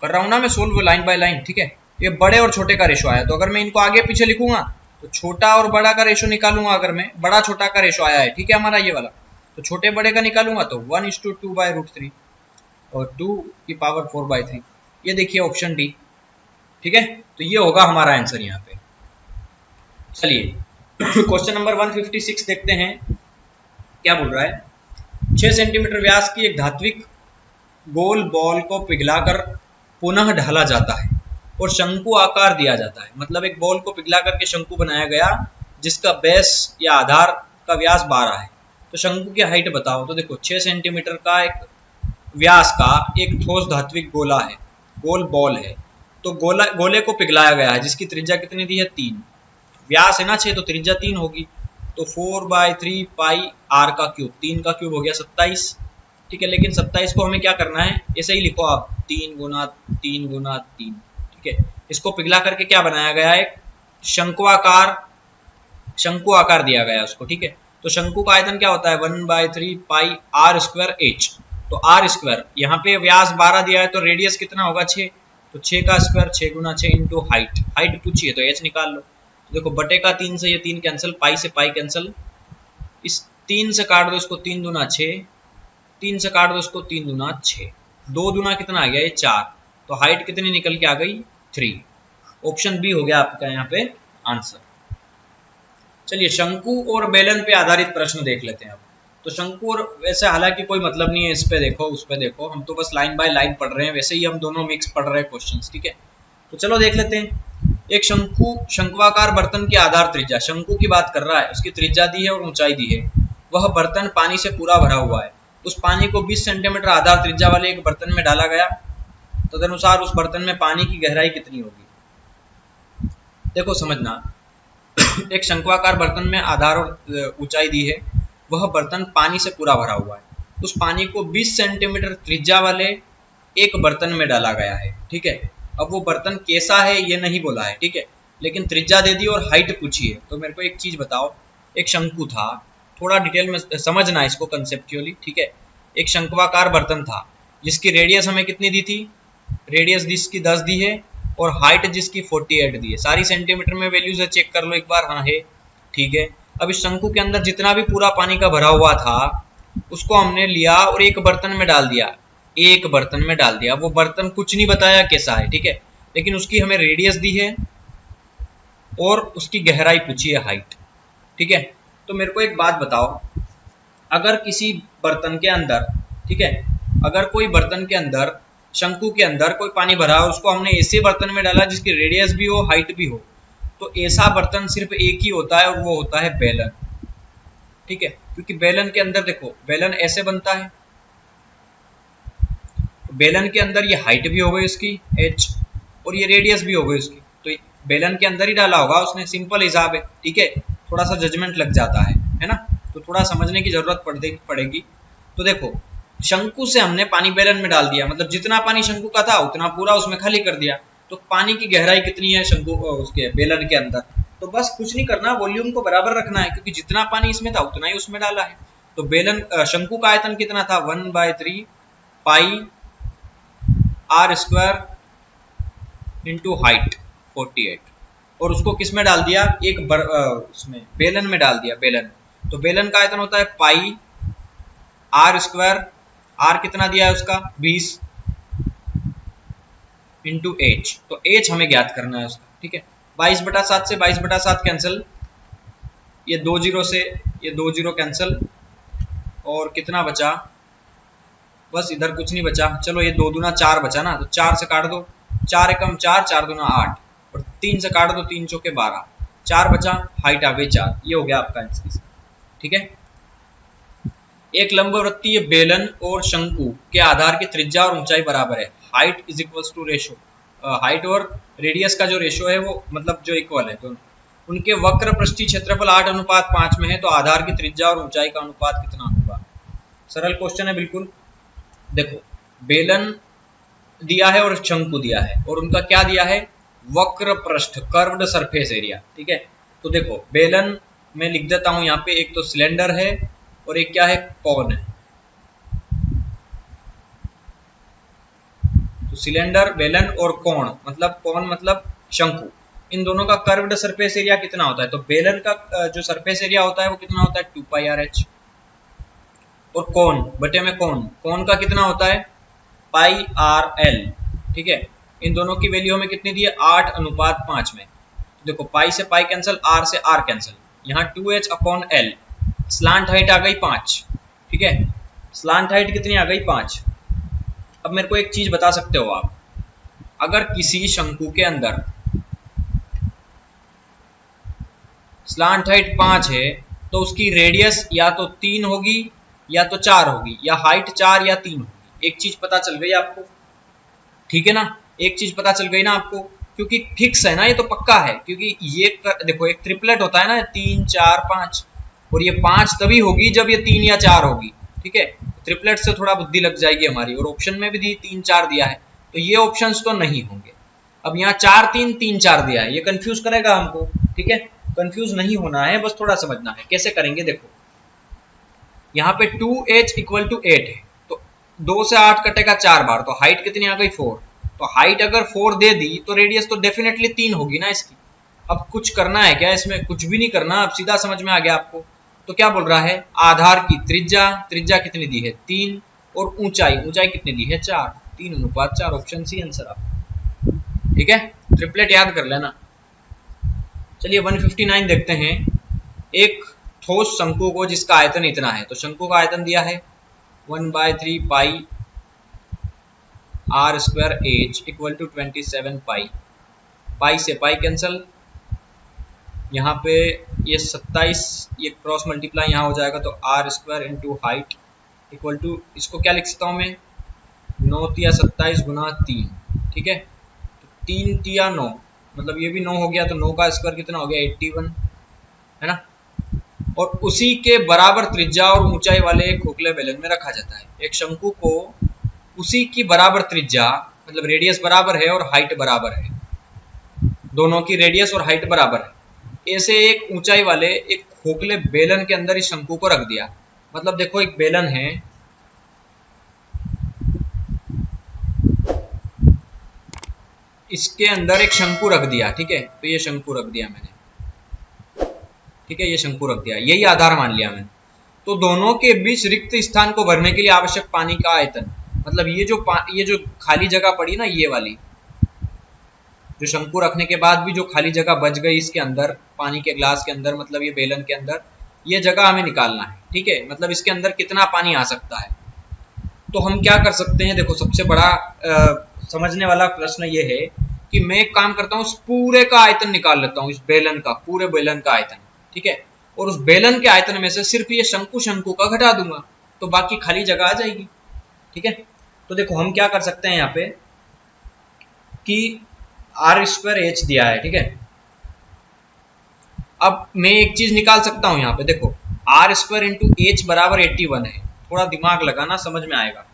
कर रहा हूं ना मैं सोल्व लाइन बाय लाइन, ठीक है। ये बड़े और छोटे का रेशो आया, तो अगर मैं इनको आगे पीछे लिखूंगा तो छोटा और बड़ा का रेशो निकालूंगा, अगर मैं बड़ा छोटा का रेशो आया है, ठीक है हमारा ये वाला, तो छोटे बड़े का निकालूंगा तो 1:2/√3 और 2 की पावर 4/3, ये देखिए ऑप्शन डी, ठीक है। तो ये होगा हमारा आंसर यहाँ पे। चलिए क्वेश्चन नंबर 156 देखते हैं, क्या बोल रहा है, 6 सेंटीमीटर व्यास की एक धात्विक गोल बॉल को पिघलाकर पुनः ढाला जाता है और शंकु आकार दिया जाता है। मतलब एक बॉल को पिघला करके शंकु बनाया गया जिसका बेस या आधार का व्यास 12 है, तो शंकु की हाइट बताओ। तो देखो 6 सेंटीमीटर का एक व्यास का एक ठोस धात्विक गोला है, गोल बॉल है, तो गोले को पिघलाया गया है जिसकी त्रिज्या कितनी दी है 3, व्यास है ना 6 तो त्रिज्या 3 होगी, तो 4/3 पाई आर का क्यूब, 3 का क्यूब हो गया 27, ठीक है। लेकिन 27 को हमें क्या करना है, ऐसे ही लिखो आप 3 गुना 3 गुना 3, ठीक है। इसको पिघला करके क्या बनाया गया है, शंकु आकार दिया गया है उसको, ठीक है। तो शंकु का आयतन क्या होता है 1/3 पाई आर स्क्वायर एच, तो आर स्क्वायर यहाँ पे व्यास 12 दिया है तो रेडियस कितना होगा 6, तो 6 का स्क्वायर 6 गुना 6 इंटू हाइट पूछिए तो एच निकाल लो। देखो बटे का 3 से ये 3 कैंसिल, पाई से पाई कैंसिल, इस 3 से काट दो इसको 3 दूना 6, 3 से काट दो इसको 3 दूना 6, 2 दूना कितना आ गया ये 4, तो हाइट कितनी निकल के आ गई 3, ऑप्शन बी हो गया आपका यहाँ पे आंसर। चलिए शंकु और बेलन पे आधारित प्रश्न देख लेते हैं अब। तो शंकु और, वैसे हालांकि कोई मतलब नहीं है इस पे देखो उस पे देखो, हम तो बस लाइन बाय लाइन पढ़ रहे हैं, वैसे ही हम दोनों मिक्स पढ़ रहे हैं क्वेश्चंस, ठीक है। तो चलो देख लेते हैं। एक शंक्वाकार बर्तन की आधार त्रिज्या, शंकु की बात कर रहा है, उसकी त्रिज्या दी है और ऊंचाई दी है, वह बर्तन पानी से पूरा भरा हुआ है, उस पानी को 20 सेंटीमीटर आधार त्रिज्या वाले एक बर्तन में डाला गया, तदनुसार उस बर्तन में पानी की गहराई कितनी होगी। देखो समझना, एक शंक्वाकार बर्तन में आधार और ऊंचाई दी है, वह बर्तन पानी से पूरा भरा हुआ है, उस पानी को 20 सेंटीमीटर त्रिज्या वाले एक बर्तन में डाला गया है, ठीक है। अब वो बर्तन कैसा है ये नहीं बोला है, ठीक है, लेकिन त्रिज्या दे दी और हाइट पूछी है। तो मेरे को एक चीज बताओ, एक शंकु था, थोड़ा डिटेल में समझना इसको कंसेप्चुअली, ठीक है। एक शंक्वाकार बर्तन था जिसकी रेडियस हमें कितनी दी थी, रेडियस जिसकी 10 दी है और हाइट जिसकी 48 दी है, सारी सेंटीमीटर में वैल्यूज है, चेक कर लो एक बार, हाँ है, ठीक है। अब इस शंकु के अंदर जितना भी पूरा पानी का भरा हुआ था उसको हमने लिया और एक बर्तन में डाल दिया, एक बर्तन में डाल दिया, वो बर्तन कुछ नहीं बताया कैसा है, ठीक है, लेकिन उसकी हमें रेडियस दी है और उसकी गहराई पूछी है, हाइट, ठीक है। तो मेरे को एक बात बताओ, अगर किसी बर्तन के अंदर, ठीक है, अगर कोई बर्तन के अंदर शंकु के अंदर कोई पानी भरा और उसको हमने ऐसे बर्तन में डाला जिसकी रेडियस भी हो, हाइट भी हो, तो ऐसा बर्तन सिर्फ एक ही होता है और वो होता है बेलन। ठीक है, क्योंकि बेलन के अंदर देखो, बेलन ऐसे बनता है, बेलन के अंदर ये हाइट भी हो गई उसकी h और ये रेडियस भी हो गई उसकी, तो बेलन के अंदर ही डाला होगा उसने, सिंपल हिसाब है। ठीक है, थोड़ा सा जजमेंट लग जाता है ना, तो थोड़ा समझने की जरूरत पड़ेगी। तो देखो, शंकु से हमने पानी बेलन में डाल दिया, मतलब जितना पानी शंकु का था उतना पूरा उसमें खाली कर दिया। तो पानी की गहराई कितनी है शंकु उसके बेलन के अंदर, तो बस कुछ नहीं करना, वॉल्यूम को बराबर रखना है, क्योंकि जितना पानी इसमें था उतना ही उसमें डाला है। तो बेलन शंकु का आयतन कितना था, 1/3 pi are square into height 48, और उसको किस में डाल दिया, एक उसमें बेलन में डाल दिया, बेलन। तो बेलन का आयतन होता है पाई आर स्क्वायर, आर कितना दिया है उसका 20 इंटू एच, तो एच हमें ज्ञात करना है उसका। ठीक है, 22/7 से 22/7 कैंसिल, ये 2 जीरो से ये 2 जीरो कैंसिल, और कितना बचा, बस इधर कुछ नहीं बचा। चलो ये 2 दूना 4 बचा ना, तो 4 से काट दो, 4 एकम 4, 4 दूना 8, और 3 से काट दो, 3 चौके 12, 4 बचा, हाइट आ गई 4। ये हो गया आपका आंसर। ठीक है, एक लंबवृत्तीय बेलन और शंकु के आधार की त्रिज्या और ऊंचाई बराबर है। Height is equals to ratio, height और रेडियस का जो रेशो है वो मतलब जो इक्वल है दोनों। उनके वक्र पृष्ठीय क्षेत्रफल 8:5 में है, तो आधार की त्रिज्या और ऊंचाई का अनुपात कितना होगा। सरल क्वेश्चन है बिल्कुल। देखो, बेलन दिया है और शंकु दिया है, और उनका क्या दिया है, वक्र पृष्ठ, कर्व्ड सरफेस एरिया। ठीक है, तो देखो बेलन में लिख देता हूं यहाँ पे, एक तो सिलेंडर है और एक क्या है, कॉन है। तो सिलेंडर, बेलन और कॉन मतलब शंकु, इन दोनों का कर्व्ड सरफेस एरिया कितना होता है। तो बेलन का जो सरफेस एरिया होता है वो कितना होता है, 2πRh, और कॉन बटे में कॉन का कितना होता है, πRL। ठीक है, इन दोनों की वैल्यू हमें कितनी दी है, 8:5 में। तो देखो, पाई से पाई कैंसिल, आर से आर कैंसिल, यहाँ 2h/L, स्लांट हाइट आ गई 5। ठीक है, स्लांट हाइट कितनी आ गई, 5। अब मेरे को एक चीज बता सकते हो आप, अगर किसी शंकु के अंदर स्लांट हाइट 5 है, तो उसकी रेडियस या तो 3 होगी या तो 4 होगी, या हाइट 4 या 3 होगी। एक चीज पता चल गई आपको, ठीक है ना, एक चीज पता चल गई ना आपको, क्योंकि फिक्स है ना, ये तो पक्का है, क्योंकि ये देखो एक ट्रिपलेट होता है ना, 3 4 5, और ये 5 तभी होगी जब ये 3 या 4 होगी। ठीक है, ट्रिपलेट से थोड़ा बुद्धि लग जाएगी हमारी, और ऑप्शन में भी दी 3 4 दिया है, तो ये ऑप्शंस तो नहीं होंगे। अब यहाँ 4 3 3 4 दिया है, ये कंफ्यूज करेगा हमको। ठीक है, कंफ्यूज नहीं होना है, बस थोड़ा समझना है। कैसे करेंगे, देखो यहाँ पे 2h = 8 है, तो 2 से 8 कटेगा 4 बार, तो हाइट कितनी आ गई, 4। तो हाइट अगर 4 दे दी तो रेडियस तो डेफिनेटली 3 होगी ना इसकी। अब कुछ करना है क्या इसमें, कुछ भी नहीं करना, अब सीधा समझ में आ गया आपको। तो क्या बोल रहा है, आधार की त्रिज्या कितनी दी है, 3, और ऊंचाई कितनी दी है, 4, 3:4, ऑप्शन सी आंसर आप। ठीक है, ट्रिपलेट याद कर लेना। चलिए 159 देखते हैं। एक ठोस शंकु को जिसका आयतन इतना है, तो शंकु का आयतन दिया है 1/3 पाई r स्क्वायर h = 27 पाई, पाई से पाई कैंसिल, यहाँ पे ये 27, ये क्रॉस मल्टीप्लाई यहाँ हो जाएगा, तो r square into height equal to, इसको क्या लिख सकता हूँ मैं, 9 तिया 27 गुना 3। ठीक है, तो 3 तिया 9, मतलब ये भी 9 हो गया, तो 9 का स्क्वायर कितना हो गया, 81, है ना। और उसी के बराबर त्रिज्या और ऊंचाई वाले एक खोखले बेलन में रखा जाता है। एक शंकु को उसी की बराबर त्रिज्या, मतलब रेडियस बराबर है और हाइट बराबर है, दोनों की रेडियस और हाइट बराबर है, ऐसे एक ऊंचाई वाले एक खोखले बेलन के अंदर इस शंकु को रख दिया। मतलब देखो एक बेलन है, इसके अंदर एक शंकु रख दिया। ठीक है, तो ये शंकु रख दिया मैंने, ठीक है, ये शंकु रख दिया, यही आधार मान लिया मैंने। तो दोनों के बीच रिक्त स्थान को भरने के लिए आवश्यक पानी का आयतन, मतलब ये जो खाली जगह पड़ी ना, ये वाली जो शंकु रखने के बाद भी जो खाली जगह बच गई इसके अंदर, पानी के ग्लास के अंदर, मतलब ये बेलन के अंदर, ये जगह हमें निकालना है। ठीक है, मतलब इसके अंदर कितना पानी आ सकता है। तो हम क्या कर सकते हैं, देखो सबसे बड़ा समझने वाला प्रश्न ये है कि मैं एक काम करता हूँ, उस पूरे का आयतन निकाल लेता हूँ, इस बेलन का, पूरे बेलन का आयतन, ठीक है, और उस बेलन के आयतन में से सिर्फ ये शंकु शंकु का घटा दूंगा, तो बाकी खाली जगह आ जाएगी, ठीक है। तो देखो हम क्या कर सकते हैं यहाँ पे कि आर स्क्वायर एच दिया है, ठीक है। अब मैं एक चीज निकाल सकता हूं यहाँ पे, देखो आर स्क्वायर इंटू एच बराबर 81 है, थोड़ा दिमाग लगाना समझ में आएगा।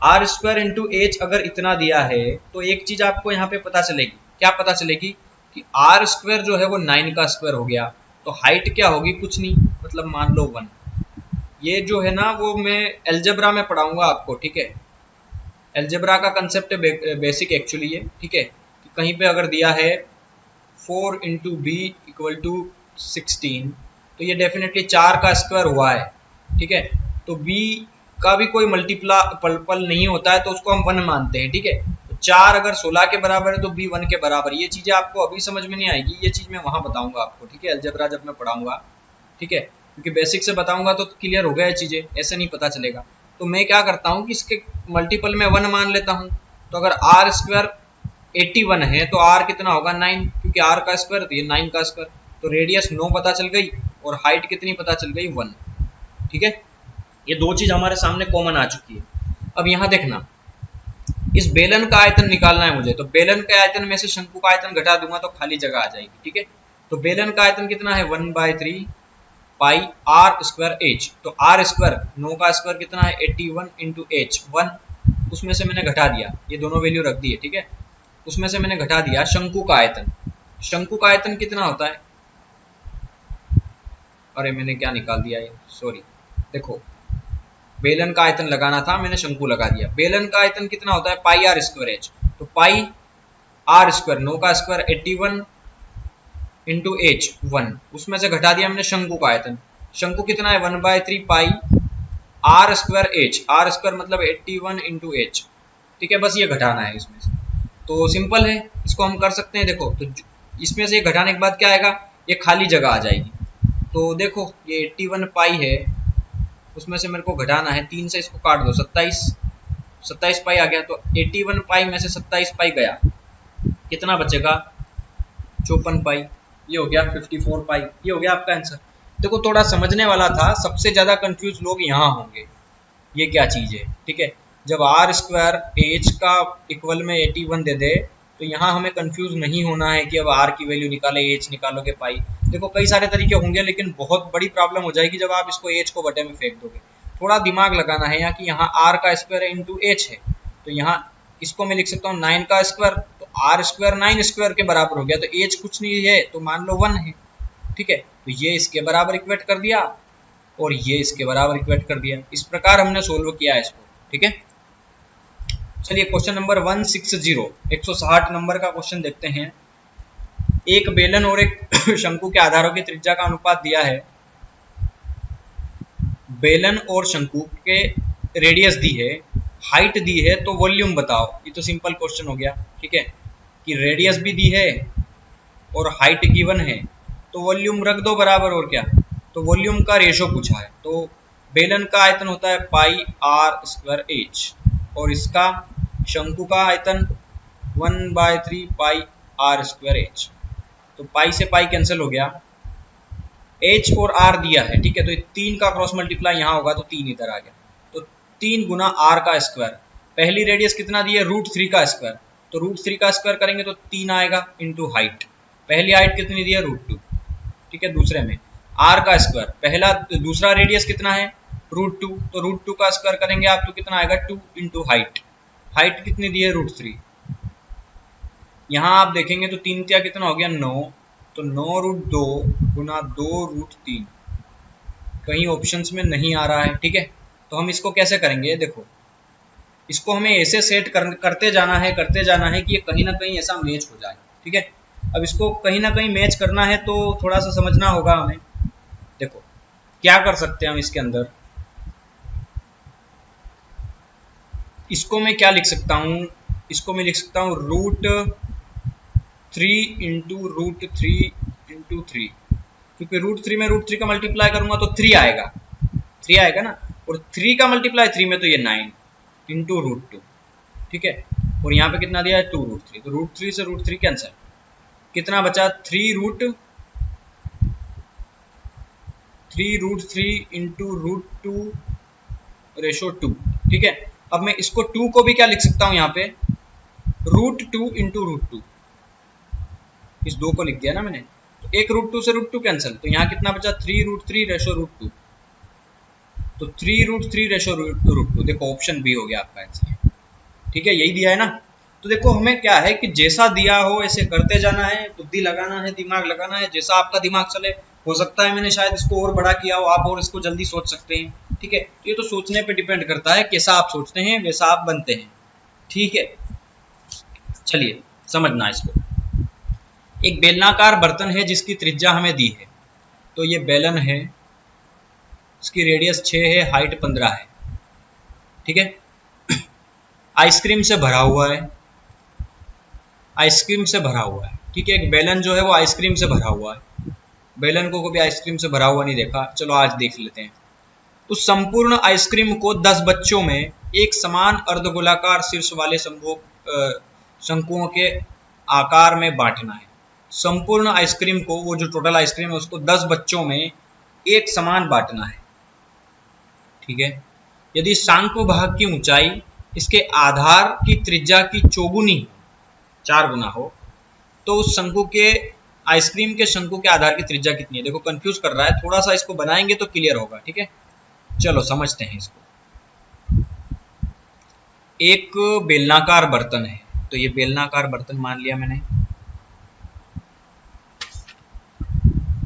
आर स्क्वायर इंटू एच अगर इतना दिया है तो एक चीज आपको यहाँ पे पता चलेगी, क्या पता चलेगी कि आर स्क्वायर जो है वो 9 का स्क्वायर हो गया, तो हाइट क्या होगी, कुछ नहीं, मतलब मान लो 1। ये जो है ना वो मैं एल्जेब्रा में पढ़ाऊंगा आपको, ठीक है। एल्जेब्रा का कंसेप्ट है बेसिक एक्चुअली ये, ठीक है, कि कहीं पे अगर दिया है 4 इंटू बी इक्वल टू 16, तो ये डेफिनेटली 4 का स्क्वायर हुआ है, ठीक है। तो b का भी कोई मल्टीपल नहीं होता है, तो उसको हम 1 मानते हैं, ठीक है। तो 4 अगर 16 के बराबर है तो b 1 के बराबर। ये चीजें आपको अभी समझ में नहीं आएगी, ये चीज मैं वहां बताऊंगा आपको, ठीक है, अलजेब्रा जब मैं पढ़ाऊंगा, ठीक है, क्योंकि बेसिक से बताऊंगा तो क्लियर हो गया ये चीजें, ऐसे नहीं पता चलेगा। तो मैं क्या करता हूँ कि इसके मल्टीपल में 1 मान लेता हूँ, तो अगर आर स्क्वायर 81 है तो r कितना होगा 9, क्योंकि r का स्क्वायर तो ये 9 का स्क्वायर, तो रेडियस 9 पता चल गई और हाइट कितनी पता चल गई 1, ठीक है। ये दो चीज हमारे सामने कॉमन आ चुकी है। अब यहाँ देखना, इस बेलन का आयतन निकालना है मुझे, तो बेलन के आयतन में से शंकु का आयतन घटा दूंगा तो खाली जगह आ जाएगी, ठीक है। तो बेलन का आयतन कितना है 1/3 पाई आर स्क्वायर एच, तो आर स्क्वायर 9 का स्क्वायर कितना है 81 इंटू एच 1, उसमें से मैंने घटा दिया, ये दोनों वैल्यू रख दी है, ठीक है। उसमें से मैंने घटा दिया शंकु का आयतन, शंकु का आयतन कितना होता है, अरे मैंने क्या निकाल दिया ये, सॉरी, देखो बेलन का आयतन लगाना था, मैंने शंकु लगा दिया। बेलन का आयतन कितना होता है पाई आर स्क्वायर एच, तो पाई आर स्क्वायर 9 का स्क्वायर 81 इंटू एच 1, उसमें से घटा दिया हमने शंकु का आयतन, शंकु कितना है 1/3 pi are square h, r square मतलब 81 इंटू एच, ठीक है, बस ये घटाना है इसमें से। तो सिंपल है, इसको हम कर सकते हैं। देखो तो इसमें से घटाने के बाद क्या आएगा, ये खाली जगह आ जाएगी। तो देखो ये 81 पाई है, उसमें से मेरे को घटाना है 3 से, इसको काट दो 27 पाई आ गया, तो 81 पाई में से 27 पाई गया, कितना बचेगा 54 पाई, ये हो गया 54 पाई, ये हो गया आपका आंसर। देखो थोड़ा समझने वाला था, सबसे ज्यादा कंफ्यूज लोग यहाँ होंगे, ये क्या चीज है, ठीक है। जब आर स्क्वायर एच का इक्वल में 81 दे दे तो यहाँ हमें कंफ्यूज नहीं होना है कि अब आर की वैल्यू निकाले एच निकालोगे पाई, देखो कई सारे तरीके होंगे, लेकिन बहुत बड़ी प्रॉब्लम हो जाएगी जब आप इसको एच को बटे में फेंक दोगे। थोड़ा दिमाग लगाना है यहाँ कि यहाँ आर का स्क्वायर इंटू एच है, तो यहाँ इसको मैं लिख सकता हूँ 9 का स्क्वायर, तो आर स्क्वायर 9 स्क्वायर के बराबर हो गया, तो एच कुछ नहीं है तो मान लो 1 है, ठीक है। तो ये इसके बराबर इक्वेट कर दिया और ये इसके बराबर इक्वेट कर दिया, इस प्रकार हमने सोल्व किया है इसको, ठीक है। चलिए क्वेश्चन नंबर 160 नंबर का क्वेश्चन देखते हैं। एक बेलन और एक शंकु के आधारों की त्रिज्या का अनुपात दिया है, बेलन और शंकु के रेडियस दी है, हाइट दी है, तो वॉल्यूम बताओ। ये तो सिंपल क्वेश्चन हो गया, ठीक है, कि रेडियस भी दी है और हाइट गिवन है, तो वॉल्यूम रख दो बराबर, और क्या, तो वॉल्यूम का रेशो पूछा है। तो बेलन का आयतन होता है पाई आर स्क्वायर एच, और इसका शंकु का आयतन 1/3 पाई आर स्क्वायर एच, तो पाई से पाई कैंसिल हो गया, एच और आर दिया है, ठीक है, तो 3 का क्रॉस मल्टीप्लाई यहाँ होगा तो 3 इधर आ गया, तो 3 गुना आर का स्क्वायर, पहली रेडियस कितना दी है √3 का स्क्वायर, तो √3 का स्क्वायर करेंगे तो 3 आएगा इंटू हाइट, पहली हाइट कितनी दी है √2, ठीक है। दूसरे में आर का स्क्वायर, पहला दूसरा रेडियस कितना है √2, तो √2 का स्क्वायर करेंगे आप तो कितना आएगा 2 इंटू हाइट, हाइट कितनी दी है √3, यहाँ आप देखेंगे तो 3 क्या कितना हो गया 9, तो 9√2 गुना 2√3, कहीं ऑप्शंस में नहीं आ रहा है, ठीक है। तो हम इसको कैसे करेंगे, देखो इसको हमें ऐसे सेट करते जाना है कि ये कहीं ना कहीं ऐसा मैच हो जाए, ठीक है। अब इसको कहीं ना कहीं मैच करना है तो थोड़ा सा समझना होगा हमें। देखो क्या कर सकते हैं हम इसके अंदर, इसको मैं क्या लिख सकता हूँ, इसको मैं लिख सकता हूँ √3 इंटू √3 क्योंकि √3 में √3 का मल्टीप्लाई करूंगा तो 3 आएगा ना, और 3 का मल्टीप्लाई 3 में तो ये 9, इंटू √2, ठीक है। और यहाँ पे कितना दिया है 2√3, तो √3 से √3 कैंसिल, कितना बचा 3√3 इंटू √2/2, ठीक है। अब मैं इसको 2 को भी क्या लिख सकता हूँ यहाँ पे √2 इंटू √2, इस 2 को लिख दिया ना मैंने, तो एक √2 से √2 कैंसिल, तो यहाँ कितना बचा 3√3/√2, तो 3√3/√2, देखो ऑप्शन बी हो गया आपका आंसर, ठीक है, यही दिया है ना। तो देखो हमें क्या है कि जैसा दिया हो ऐसे करते जाना है, बुद्धि लगाना है, दिमाग लगाना है, जैसा आपका दिमाग चले। हो सकता है मैंने शायद इसको और बड़ा किया हो, आप और इसको जल्दी सोच सकते हैं, ठीक है। ये तो सोचने पे डिपेंड करता है, कैसा आप सोचते हैं वैसा आप बनते हैं, ठीक है। चलिए समझना इसको। एक बेलनाकार बर्तन है जिसकी त्रिज्या हमें दी है, तो ये बेलन है, इसकी रेडियस 6 है, हाइट 15 है, ठीक है। आइसक्रीम से भरा हुआ है, आइसक्रीम से भरा हुआ है, ठीक है। एक बेलन जो है वो आइसक्रीम से भरा हुआ है, बेलन को कभी आइसक्रीम से भरा हुआ नहीं देखा, चलो आज देख लेते हैं। उस संपूर्ण आइसक्रीम को 10 बच्चों में एक समान अर्धगोलाकार शीर्ष वाले शंकुओं के आकार में बांटना है। संपूर्ण आइसक्रीम को, वो जो टोटल आइसक्रीम है उसको 10 बच्चों में एक समान बांटना है, ठीक है। यदि शांकु भाग की ऊंचाई इसके आधार की त्रिज्या की चौगुनी 4 गुना हो, तो उस शंकु के आइसक्रीम के शंकु के आधार की त्रिज्या कितनी है। देखो कंफ्यूज कर रहा है थोड़ा सा, इसको बनाएंगे तो क्लियर होगा, ठीक है। चलो समझते हैं इसको। एक बेलनाकार बर्तन है, तो ये बेलनाकार बर्तन मान लिया मैंने,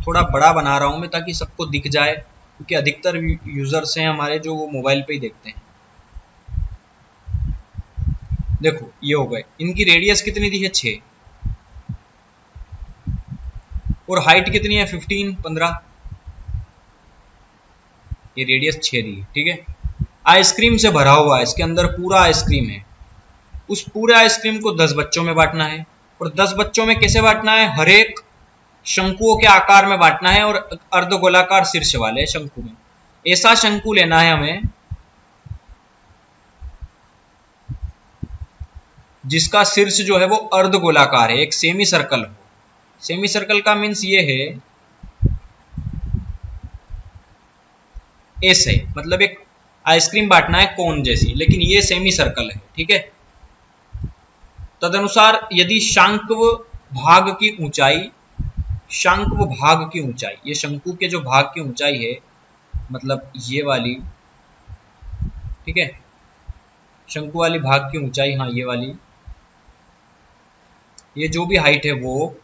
थोड़ा बड़ा बना रहा हूं मैं ताकि सबको दिख जाए, क्योंकि अधिकतर यूजर्स हैं हमारे जो वो मोबाइल पे ही देखते हैं। देखो ये हो गए, इनकी रेडियस कितनी दी है 6, और हाइट कितनी है 15, ये रेडियस 6 दी है, ठीक है। आइसक्रीम से भरा हुआ है, इसके अंदर पूरा आइसक्रीम है, उस पूरे आइसक्रीम को 10 बच्चों में बांटना है, और 10 बच्चों में कैसे बांटना है, हर एक शंकुओं के आकार में बांटना है, और अर्धगोलाकार शीर्ष वाले शंकु में। ऐसा शंकु लेना है हमें जिसका शीर्ष जो है वो अर्धगोलाकार है, एक सेमी सर्कल हो। सेमी सर्कल का मीन्स ये है ऐसे, मतलब एक आइसक्रीम बांटना है कोन जैसी, लेकिन ये सेमी सर्कल है, ठीक है। तदनुसार यदि शांकव भाग की ऊंचाई, शांकव भाग की ऊंचाई, ये शंकु के जो भाग की ऊंचाई है, मतलब ये वाली, ठीक है, शंकु वाली भाग की ऊंचाई, हाँ ये वाली, ये जो भी हाइट है वो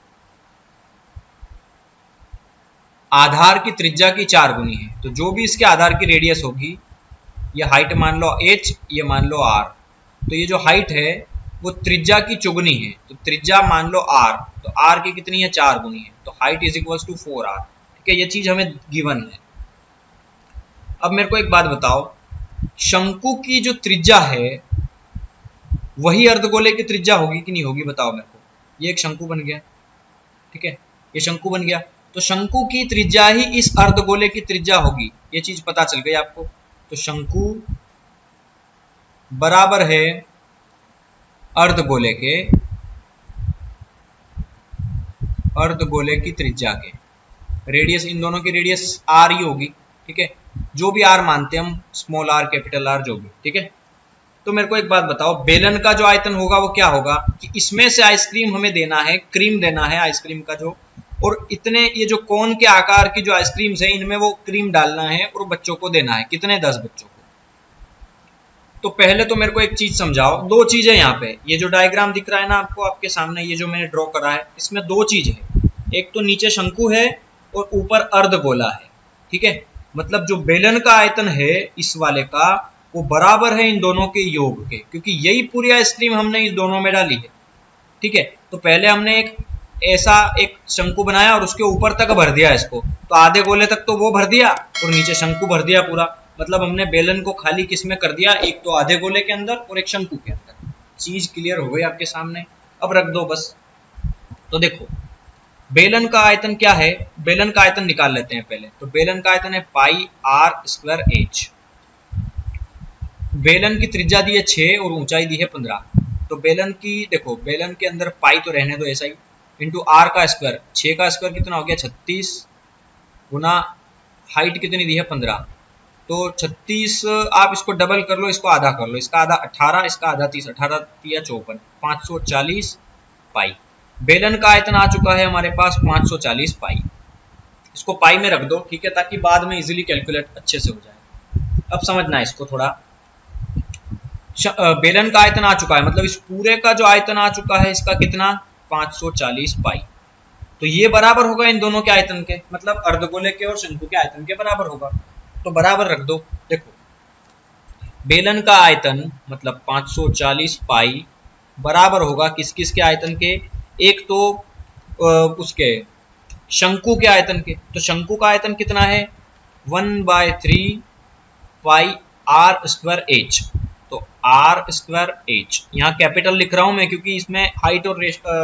आधार की त्रिज्या की 4 गुनी है। तो जो भी इसके आधार की रेडियस होगी, ये हाइट मान लो h, ये मान लो r, तो ये जो हाइट है वो त्रिज्या की चौगुनी है, तो त्रिज्या मान लो r, तो r की कितनी है 4 गुनी है, तो height is equal to 4r, ठीक है। ये चीज हमें गिवन है। अब मेरे को एक बात बताओ, शंकु की जो त्रिज्या है वही अर्धगोले की त्रिज्या होगी कि नहीं होगी, बताओ मेरे को। ये एक शंकु बन गया, ठीक है, ये शंकु बन गया, तो शंकु की त्रिज्या ही इस अर्धगोले की त्रिज्या होगी, ये चीज पता चल गई आपको। तो शंकु बराबर है अर्धगोले की त्रिज्या के, रेडियस, इन दोनों की रेडियस r ही होगी, ठीक है। जो भी r मानते हैं हम, स्मॉल r कैपिटल R जो भी, ठीक है। तो मेरे को एक बात बताओ, बेलन का जो आयतन होगा वो क्या होगा कि इसमें से आइसक्रीम हमें देना है, क्रीम देना है आइसक्रीम का जो, और इतने ये जो कोन के आकार की जो आइसक्रीम्स है इनमें वो क्रीम डालना है और बच्चों को देना है, कितने 10 बच्चों को। तो पहले तो मेरे को एक चीज समझाओ, दो चीजें यहाँ पे, ये जो डायग्राम दिख रहा है ना आपको आपके सामने, ये जो मैंने ड्रॉ करा है, इसमें दो चीज है, एक तो नीचे शंकु है और ऊपर अर्धगोला है, ठीक है। मतलब जो बेलन का आयतन है इस वाले का वो बराबर है इन दोनों के योग के, क्योंकि यही पूरी आइसक्रीम हमने इस दोनों में डाली है, ठीक है। तो पहले हमने एक ऐसा एक शंकु बनाया और उसके ऊपर तक भर दिया इसको, तो आधे गोले तक तो वो भर दिया और नीचे शंकु भर दिया पूरा, मतलब हमने बेलन को खाली किस में कर दिया, एक तो आधे गोले के अंदर और एक शंकु के अंदर। चीज क्लियर हो गई आपके सामने, अब रख दो बस। तो देखो बेलन का आयतन क्या है, बेलन का आयतन निकाल लेते हैं पहले। तो बेलन का आयतन है पाई r² h, बेलन की त्रिज्या दी है 6 और ऊंचाई दी है 15। तो बेलन की देखो, बेलन के अंदर पाई तो रहने दो ऐसा ही, इंटू आर का स्क्वायर, 6 का स्क्वायर कितना हो गया 36, गुना हाइट कितनी दी है 15। तो 36 आप इसको डबल कर लो, इसको आधा कर लो, इसका आधा 18, इसका आधा 30, 18 तिया 54, 540 पाई। बेलन का आयतन आ चुका है हमारे पास 540 पाई। इसको पाई में रख दो, ठीक है, ताकि बाद में इजीली कैलकुलेट अच्छे से हो जाए। अब समझना है इसको थोड़ा। बेलन का आयतन आ चुका है, मतलब इस पूरे का जो आयतन आ चुका है इसका कितना 540 पाई। तो ये बराबर होगा इन दोनों के आयतन के, मतलब अर्धगोले के और शंकु के आयतन के बराबर होगा। तो बराबर रख दो। देखो बेलन का आयतन मतलब 540 पाई बराबर होगा किस किस के आयतन के, एक तो उसके शंकु के आयतन के। तो शंकु का आयतन कितना है 1/3 पाई आर स्क्वायर एच। तो आर स्क्वायर एच, यहाँ कैपिटल लिख रहा हूं मैं क्योंकि इसमें हाइट और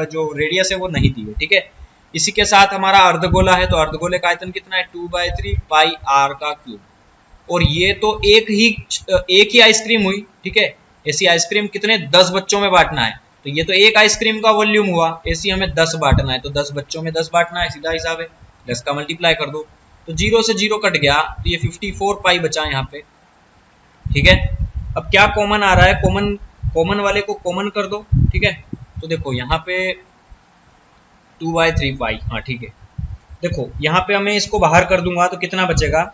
जो रेडियस है वो नहीं दी है, ठीक है। इसी के साथ हमारा अर्धगोला है, तो अर्धगोले का आयतन कितना है 2/3 पाई आर का क्यूब। और ये तो एक ही आइसक्रीम हुई, ठीक है। ऐसी आइसक्रीम कितने 10 बच्चों में बांटना है, तो ये तो एक आइसक्रीम का वॉल्यूम हुआ, ऐसी हमें 10 बांटना है, तो 10 बच्चों में 10 बांटना है, सीधा हिसाब है। 10 का मल्टीप्लाई कर दो, तो 0 से 0 कट गया, तो ये 54 पाई बचा यहाँ पे, ठीक है। अब क्या कॉमन आ रहा है, कॉमन वाले को कॉमन कर दो, ठीक है। तो देखो यहाँ पे 2/3 पाई, हाँ ठीक है। देखो यहाँ पे हमें इसको बाहर कर दूंगा तो कितना बचेगा,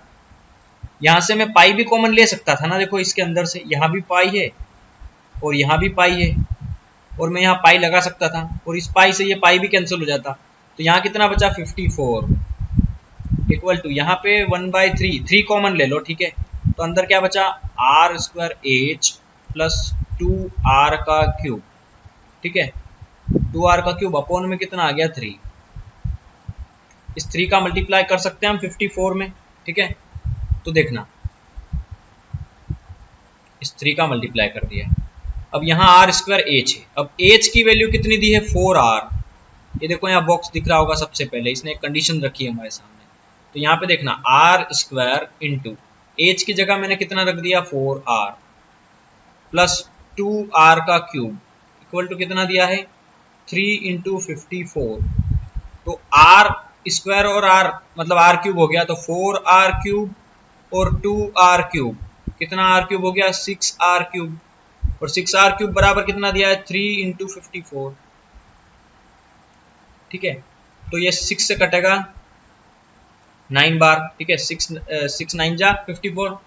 यहाँ से मैं पाई भी कॉमन ले सकता था ना, देखो इसके अंदर से यहाँ भी पाई है और यहाँ भी पाई है, और मैं यहाँ पाई लगा सकता था, और इस पाई से ये पाई भी कैंसिल हो जाता। तो यहाँ कितना बचा 54 इक्वल टू यहाँ पे 1/3, 3 कॉमन ले लो, ठीक है। तो अंदर क्या बचा R square H plus 2r का क्यूब, ठीक है। 2r का क्यूब अपॉन में कितना आ गया 3। इस 3 का मल्टीप्लाई कर सकते हैं हम 54 में, ठीक है। तो देखना इस 3 का मल्टीप्लाई कर दिया। अब यहाँ आर स्क्वायर एच है, अब एच की वैल्यू कितनी दी है 4r। ये देखो यहाँ बॉक्स दिख रहा होगा सबसे पहले, इसने एक कंडीशन रखी है हमारे सामने। तो यहाँ पे देखना आर स्क्वायर इंटू एच की जगह मैंने कितना रख दिया 4r प्लस 2r का क्यूब इक्वल टू कितना दिया है 3 इंटू 54। तो आर स्क्वायर और आर मतलब आर क्यूब हो गया, तो 4r क्यूब और 2r क्यूब, कितना r क्यूब हो गया 6r क्यूब, और 6r क्यूब बराबर कितना दिया है 3 इंटू 54, ठीक है। तो ये 6 से कटेगा 9 बार, ठीक है। 6 9 जा 54।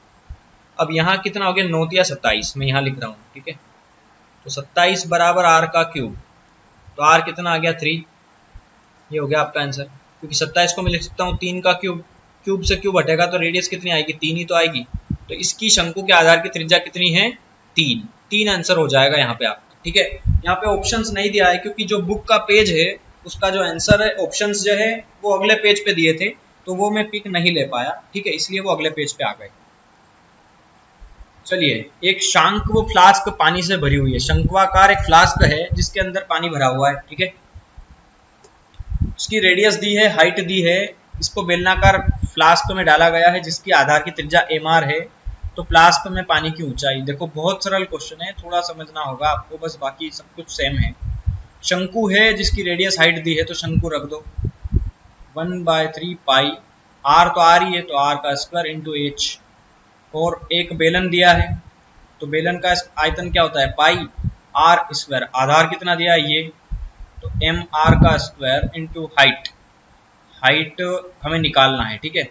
अब यहाँ कितना हो गया 9 या 27, मैं यहाँ लिख रहा हूँ, ठीक है। तो 27 बराबर r का क्यूब, तो r कितना आ गया 3, ये हो गया आपका आंसर। क्योंकि 27 को मैं लिख सकता हूँ 3 का क्यूब, क्यूब से क्यूब हटेगा तो रेडियस कितनी आएगी 3 ही तो आएगी। तो इसकी शंकु के आधार की त्रिज्या कितनी है 3 आंसर हो जाएगा यहाँ पे आपका, ठीक है। यहाँ पे ऑप्शंस नहीं दिया है क्योंकि जो बुक का पेज है उसका जो आंसर है ऑप्शंस जो है वो अगले पेज पे दिए थे, तो वो मैं पिक नहीं ले पाया, ठीक है, इसलिए वो अगले पेज पे आ गए। चलिए, एक शंख वो फ्लास्क पानी से भरी हुई है, शंक्वाकार एक फ्लास्क है जिसके अंदर पानी भरा हुआ है, ठीक है। उसकी रेडियस दी है, हाइट दी है, इसको बेलनाकार फ्लास्क में डाला गया है जिसकी आधार की त्रिज्या mr है। तो फ्लास्क में पानी की ऊंचाई, देखो बहुत सरल क्वेश्चन है, थोड़ा समझना होगा आपको बस, बाकी सब कुछ सेम है। शंकु है जिसकी रेडियस हाइट दी है, तो शंकु रख दो 1/3 पाई, r तो r ही है तो r का स्क्वायर इंटू एच, और एक बेलन दिया है, तो बेलन का आयतन क्या होता है पाई r स्क्वायर, आधार कितना दिया है ये, तो mr का स्क्वायर इंटू हाइट, हाइट हमें निकालना है, ठीक है।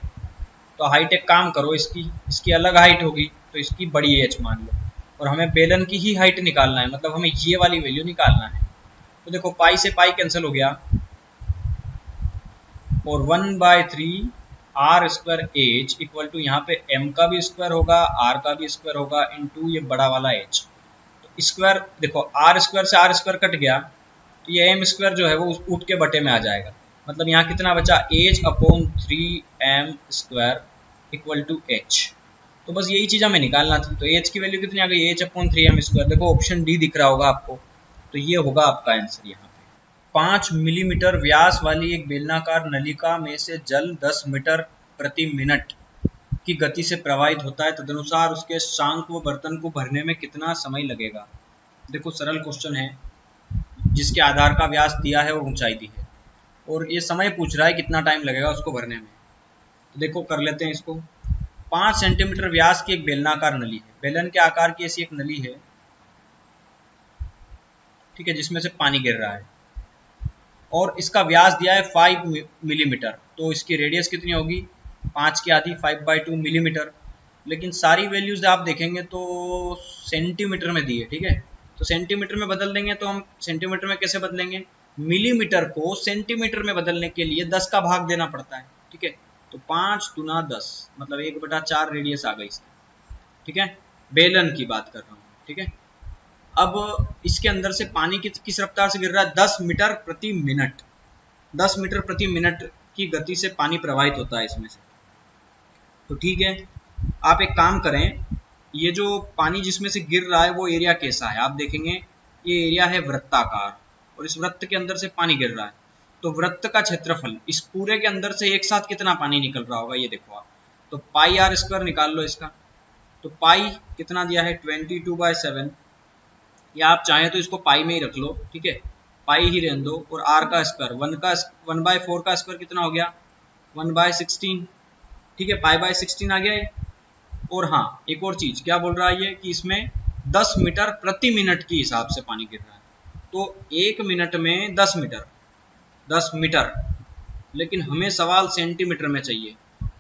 तो हाइट एक काम करो, इसकी अलग हाइट होगी तो इसकी बड़ी एच मान लो, और हमें बेलन की ही हाइट निकालना है, मतलब हमें ये वाली वैल्यू निकालना है। तो देखो पाई से पाई कैंसिल हो गया, और 1/3 r square H equal to यहाँ पे m का भी स्क्वायर होगा r का भी स्क्वायर होगा इंटू ये बड़ा वाला h। तो स्क्वायर देखो r स्क्वायर से r स्क्वायर कट गया, तो ये m स्क्वायर जो है वो उठ के बटे में आ जाएगा, मतलब यहाँ कितना बचा h upon 3m square equal to h। तो बस यही चीज़ हमें निकालना थी। तो h की वैल्यू कितनी आ गई h अपॉन 3m स्क्वायर, देखो ऑप्शन डी दिख रहा होगा आपको, तो ये होगा आपका आंसर यहाँ पे। 5 मिलीमीटर व्यास वाली एक बेलनाकार नलिका में से जल 10 मीटर प्रति मिनट की गति से प्रवाहित होता है, तदनुसार उसके शांक व बर्तन को भरने में कितना समय लगेगा। देखो सरल क्वेश्चन है, जिसके आधार का व्यास दिया है और ऊंचाई दी है, और ये समय पूछ रहा है कितना टाइम लगेगा उसको भरने में। तो देखो कर लेते हैं इसको। 5 सेंटीमीटर व्यास की एक बेलनाकार नली है, बेलन के आकार की ऐसी एक नली है, ठीक है, जिसमें से पानी गिर रहा है, और इसका व्यास दिया है 5 मिलीमीटर। तो इसकी रेडियस कितनी होगी, 5 की आधी 5/2 मिलीमीटर। लेकिन सारी वैल्यूज आप देखेंगे तो सेंटीमीटर में दी है, ठीक है, तो सेंटीमीटर में बदल देंगे। तो हम सेंटीमीटर में कैसे बदलेंगे, मिलीमीटर को सेंटीमीटर में बदलने के लिए 10 का भाग देना पड़ता है, ठीक है। तो 5 दूना 10 मतलब 1/4 रेडियस आ गई इसकी, ठीक है, बेलन की बात कर रहा हूँ, ठीक है। अब इसके अंदर से पानी किस रफ्तार से गिर रहा है, 10 मीटर प्रति मिनट। 10 मीटर प्रति मिनट की गति से पानी प्रवाहित होता है इसमें से। तो ठीक है, आप एक काम करें, ये जो पानी जिसमें से गिर रहा है वो एरिया कैसा है, आप देखेंगे ये एरिया है वृत्ताकार, और इस वृत्त के अंदर से पानी गिर रहा है। तो वृत्त का क्षेत्रफल, इस पूरे के अंदर से एक साथ कितना पानी निकल रहा होगा, ये देखो आप। तो πr² निकाल लो इसका। तो पाई कितना दिया है, 22/7, या आप चाहें तो इसको पाई में ही रख लो, ठीक है, पाई ही रहने दो। और r का स्क्वायर 1/4 का स्क्वायर कितना हो गया, 1/16, ठीक है, π/16 आ गया है। और हाँ, एक और चीज क्या बोल रहा है ये, कि इसमें 10 मीटर प्रति मिनट के हिसाब से पानी गिर रहा है। तो 1 मिनट में 10 मीटर, लेकिन हमें सवाल सेंटीमीटर में चाहिए।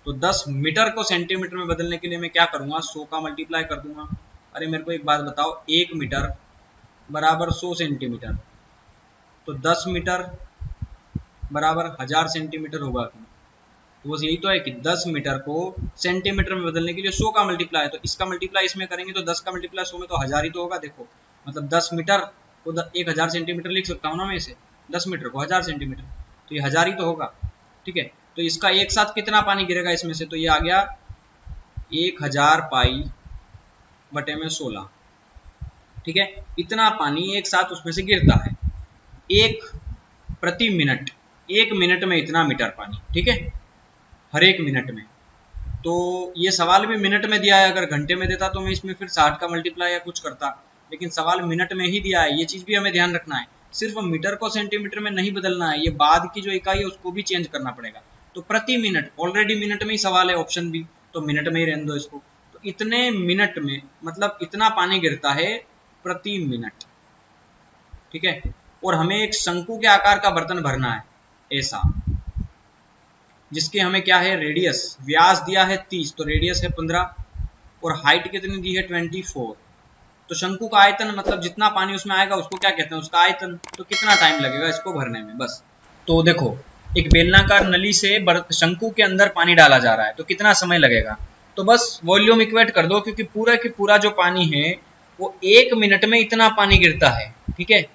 तो 10 मीटर को सेंटीमीटर में बदलने के लिए मैं क्या करूंगा, 100 का मल्टीप्लाई कर दूंगा। अरे मेरे को एक बात बताओ, 1 मीटर बराबर 100 सेंटीमीटर, तो 10 मीटर बराबर 1000 सेंटीमीटर होगा क्यों। तो बस यही तो है कि 10 मीटर को सेंटीमीटर में बदलने के लिए 100 का मल्टीप्लाई है, तो इसका मल्टीप्लाई इसमें करेंगे तो 10 का मल्टीप्लाई 100 में तो 1000 ही तो होगा। देखो मतलब 10 मीटर को 1000 सेंटीमीटर लिख सकता हूँ ना मैं इसे, 10 मीटर को 1000 सेंटीमीटर, तो ये 1000 ही तो होगा, ठीक है। तो इसका एक साथ कितना पानी गिरेगा इसमें से, तो ये आ गया 1000 π/16, ठीक है। इतना पानी एक साथ उसमें से गिरता है, एक प्रति मिनट, 1 मिनट में इतना मीटर पानी, ठीक है, हर 1 मिनट में। तो ये सवाल भी मिनट में दिया है, अगर घंटे में देता तो मैं इसमें फिर 60 का मल्टीप्लाई या कुछ करता, लेकिन सवाल मिनट में ही दिया है। ये चीज़ भी हमें ध्यान रखना है, सिर्फ मीटर को सेंटीमीटर में नहीं बदलना है, ये बाद की जो इकाई है उसको भी चेंज करना पड़ेगा। तो प्रति मिनट, ऑलरेडी मिनट में ही सवाल है, ऑप्शन भी, तो मिनट में ही रहने दो इसको। तो इतने मिनट में मतलब इतना पानी गिरता है प्रति मिनट, ठीक है। और हमें एक शंकु के आकार का बर्तन भरना है ऐसा, जिसके हमें क्या है, रेडियस, व्यास दिया है 30, तो रेडियस है 15, और हाइट कितनी दी है 24। तो शंकु का आयतन मतलब जितना पानी उसमें आएगा उसको क्या कहते हैं, उसका आयतन। तो कितना टाइम लगेगा इसको भरने में, बस। तो देखो एक बेलनाकार नली से शंकु के अंदर पानी डाला जा रहा है, तो कितना समय लगेगा, तो बस वॉल्यूम इक्वेट कर दो, क्योंकि पूरा की पूरा जो पानी है वो 1 मिनट में इतना पानी गिरता है, ठीक है,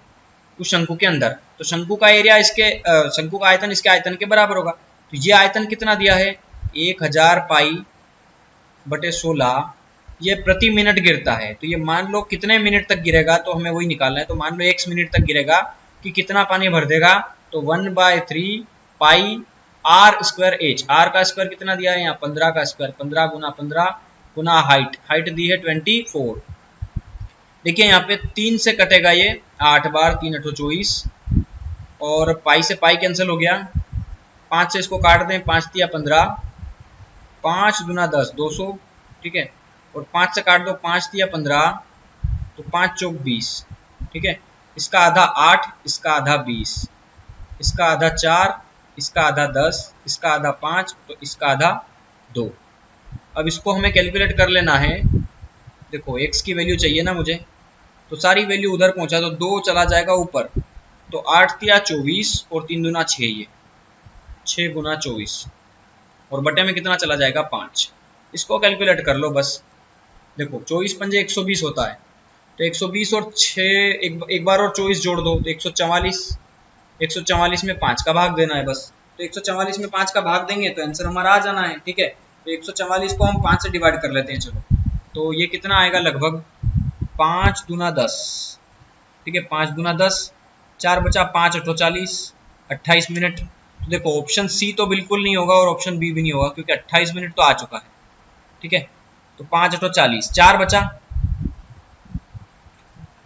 उस शंकु के अंदर। तो शंकु का एरिया इसके शंकु का आयतन इसके आयतन के बराबर होगा। तो ये आयतन कितना दिया है, 1000 π/16, ये प्रति मिनट गिरता है। तो ये मान लो कितने मिनट तक गिरेगा, तो हमें वही निकालना है। तो मान लो x मिनट तक गिरेगा कि कितना पानी भर देगा, तो 1/3 πr² h, r का स्क्वायर कितना दिया है यहाँ, 15 का स्क्वायर, 15 गुना 15 गुना हाइट दी है 24। देखिए यहाँ पे 3 से कटेगा ये, 8 बार 3 8 24, और पाई से पाई कैंसिल हो गया, 5 से इसको काट दें, 5 दिया 15, 5 दूना 10 200, ठीक है, और 5 से काट दो, 5 दिया 15, तो 5 चौक 20, ठीक है। इसका आधा 8, इसका आधा 20, इसका आधा 4, इसका आधा 10, इसका आधा 5, तो इसका आधा 2। अब इसको हमें कैलकुलेट कर लेना है। देखो x की वैल्यू चाहिए ना मुझे, तो सारी वैल्यू उधर पहुंचा, तो 2 चला जाएगा ऊपर, तो 8 दिया 24, और 3 दूना 6, ये 6 गुना 24, और बटे में कितना चला जाएगा 5। इसको कैलकुलेट कर लो बस। देखो 24 पंजे 120 होता है, तो 120 और 6 एक बार और 24 जोड़ दो, तो 144, 144 में 5 का भाग देना है बस। तो 144 में 5 का भाग देंगे तो आंसर हमारा आ जाना है, ठीक है। तो 144 को हम 5 से डिवाइड कर लेते हैं, चलो, तो ये कितना आएगा, लगभग 5 दूना 10, ठीक है, 5 दूना 10, 4 बचा 5 8 40, 28 मिनट। तो देखो ऑप्शन सी तो बिल्कुल नहीं होगा और ऑप्शन बी भी नहीं होगा, क्योंकि 28 मिनट तो आ चुका है, ठीक है। तो 5 × 40, 4 बचा,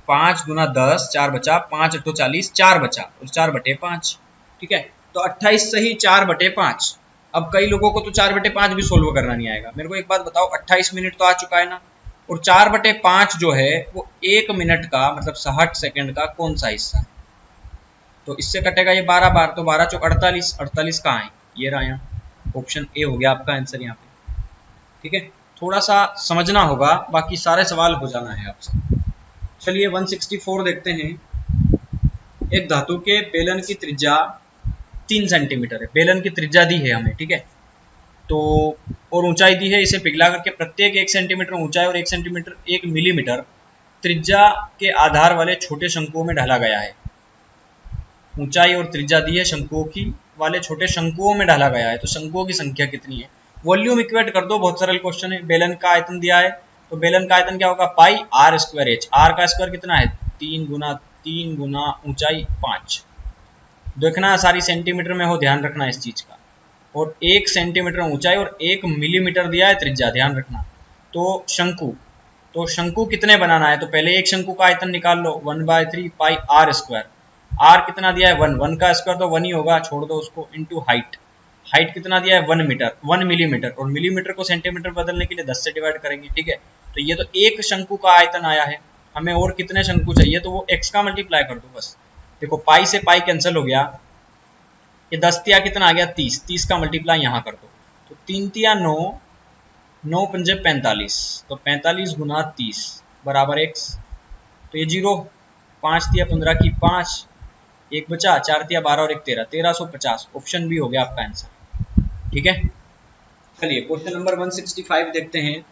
5 × 10 4 बचा, 5 × 40 4 बचा और 4/5, ठीक है। तो 28 सही 4/5। अब कई लोगों को तो 4/5 भी सोल्व करना नहीं आएगा। मेरे को एक बात बताओ, 28 मिनट तो आ चुका है ना, और 4/5 जो है वो 1 मिनट का मतलब 60 सेकंड का कौन सा हिस्सा है? तो इससे कटेगा ये 12 बार, तो 12 चौक 48, 48 कहाँ है? ये रहा यहाँ, ऑप्शन ए हो गया आपका आंसर यहाँ पे, ठीक है। थोड़ा सा समझना होगा, बाकी सारे सवाल हो जाना है आपसे। चलिए 164 देखते हैं। एक धातु के बेलन की त्रिज्या 3 सेंटीमीटर है, बेलन की त्रिज्या दी है हमें, ठीक है। तो और ऊंचाई दी है, इसे पिघला करके प्रत्येक 1 सेंटीमीटर ऊंचाई और 1 मिलीमीटर त्रिज्या के आधार वाले छोटे शंकुओं में ढाला गया है। ऊंचाई और त्रिज्या दी है शंकुओं की, वाले छोटे शंकुओं में ढाला गया है। तो शंकुओं की संख्या कितनी है? वॉल्यूम इक्वेट कर दो, बहुत सरल क्वेश्चन है। बेलन का आयतन दिया है, तो बेलन का आयतन क्या होगा? पाई r² h। r का स्क्वायर कितना है? 3 गुना ऊंचाई 5। देखना सारी सेंटीमीटर में हो, ध्यान रखना इस चीज का। और 1 सेंटीमीटर ऊंचाई और 1 मिलीमीटर दिया है त्रिज्या, ध्यान रखना। तो शंकु कितने बनाना है? तो पहले एक शंकु का आयतन निकाल लो, 1/3 पाई r²। r कितना दिया है? 1 का स्क्वायर तो 1 ही होगा, छोड़ दो उसको, इंटू हाइट। हाइट कितना दिया है? 1 मिलीमीटर, और मिलीमीटर को सेंटीमीटर बदलने के लिए 10 से डिवाइड करेंगे, ठीक है। तो ये तो एक शंकु का आयतन आया है, हमें और कितने शंकु चाहिए? तो वो x का मल्टीप्लाई कर दो बस। देखो पाई से पाई कैंसिल हो गया, ये 10 तिया कितना आ गया? 30, 30 का मल्टीप्लाई यहाँ कर दो, तो 3 तिया 9, 9 पंजे 45, तो 45 गुना 30 बराबर x। तो ये 0, 5 तिया 15 की 5, 1 बचा, 4 तिया 12 और 1 13, 1350। ऑप्शन बी हो गया आपका आंसर, ठीक है। चलिए क्वेश्चन नंबर 165 देखते हैं।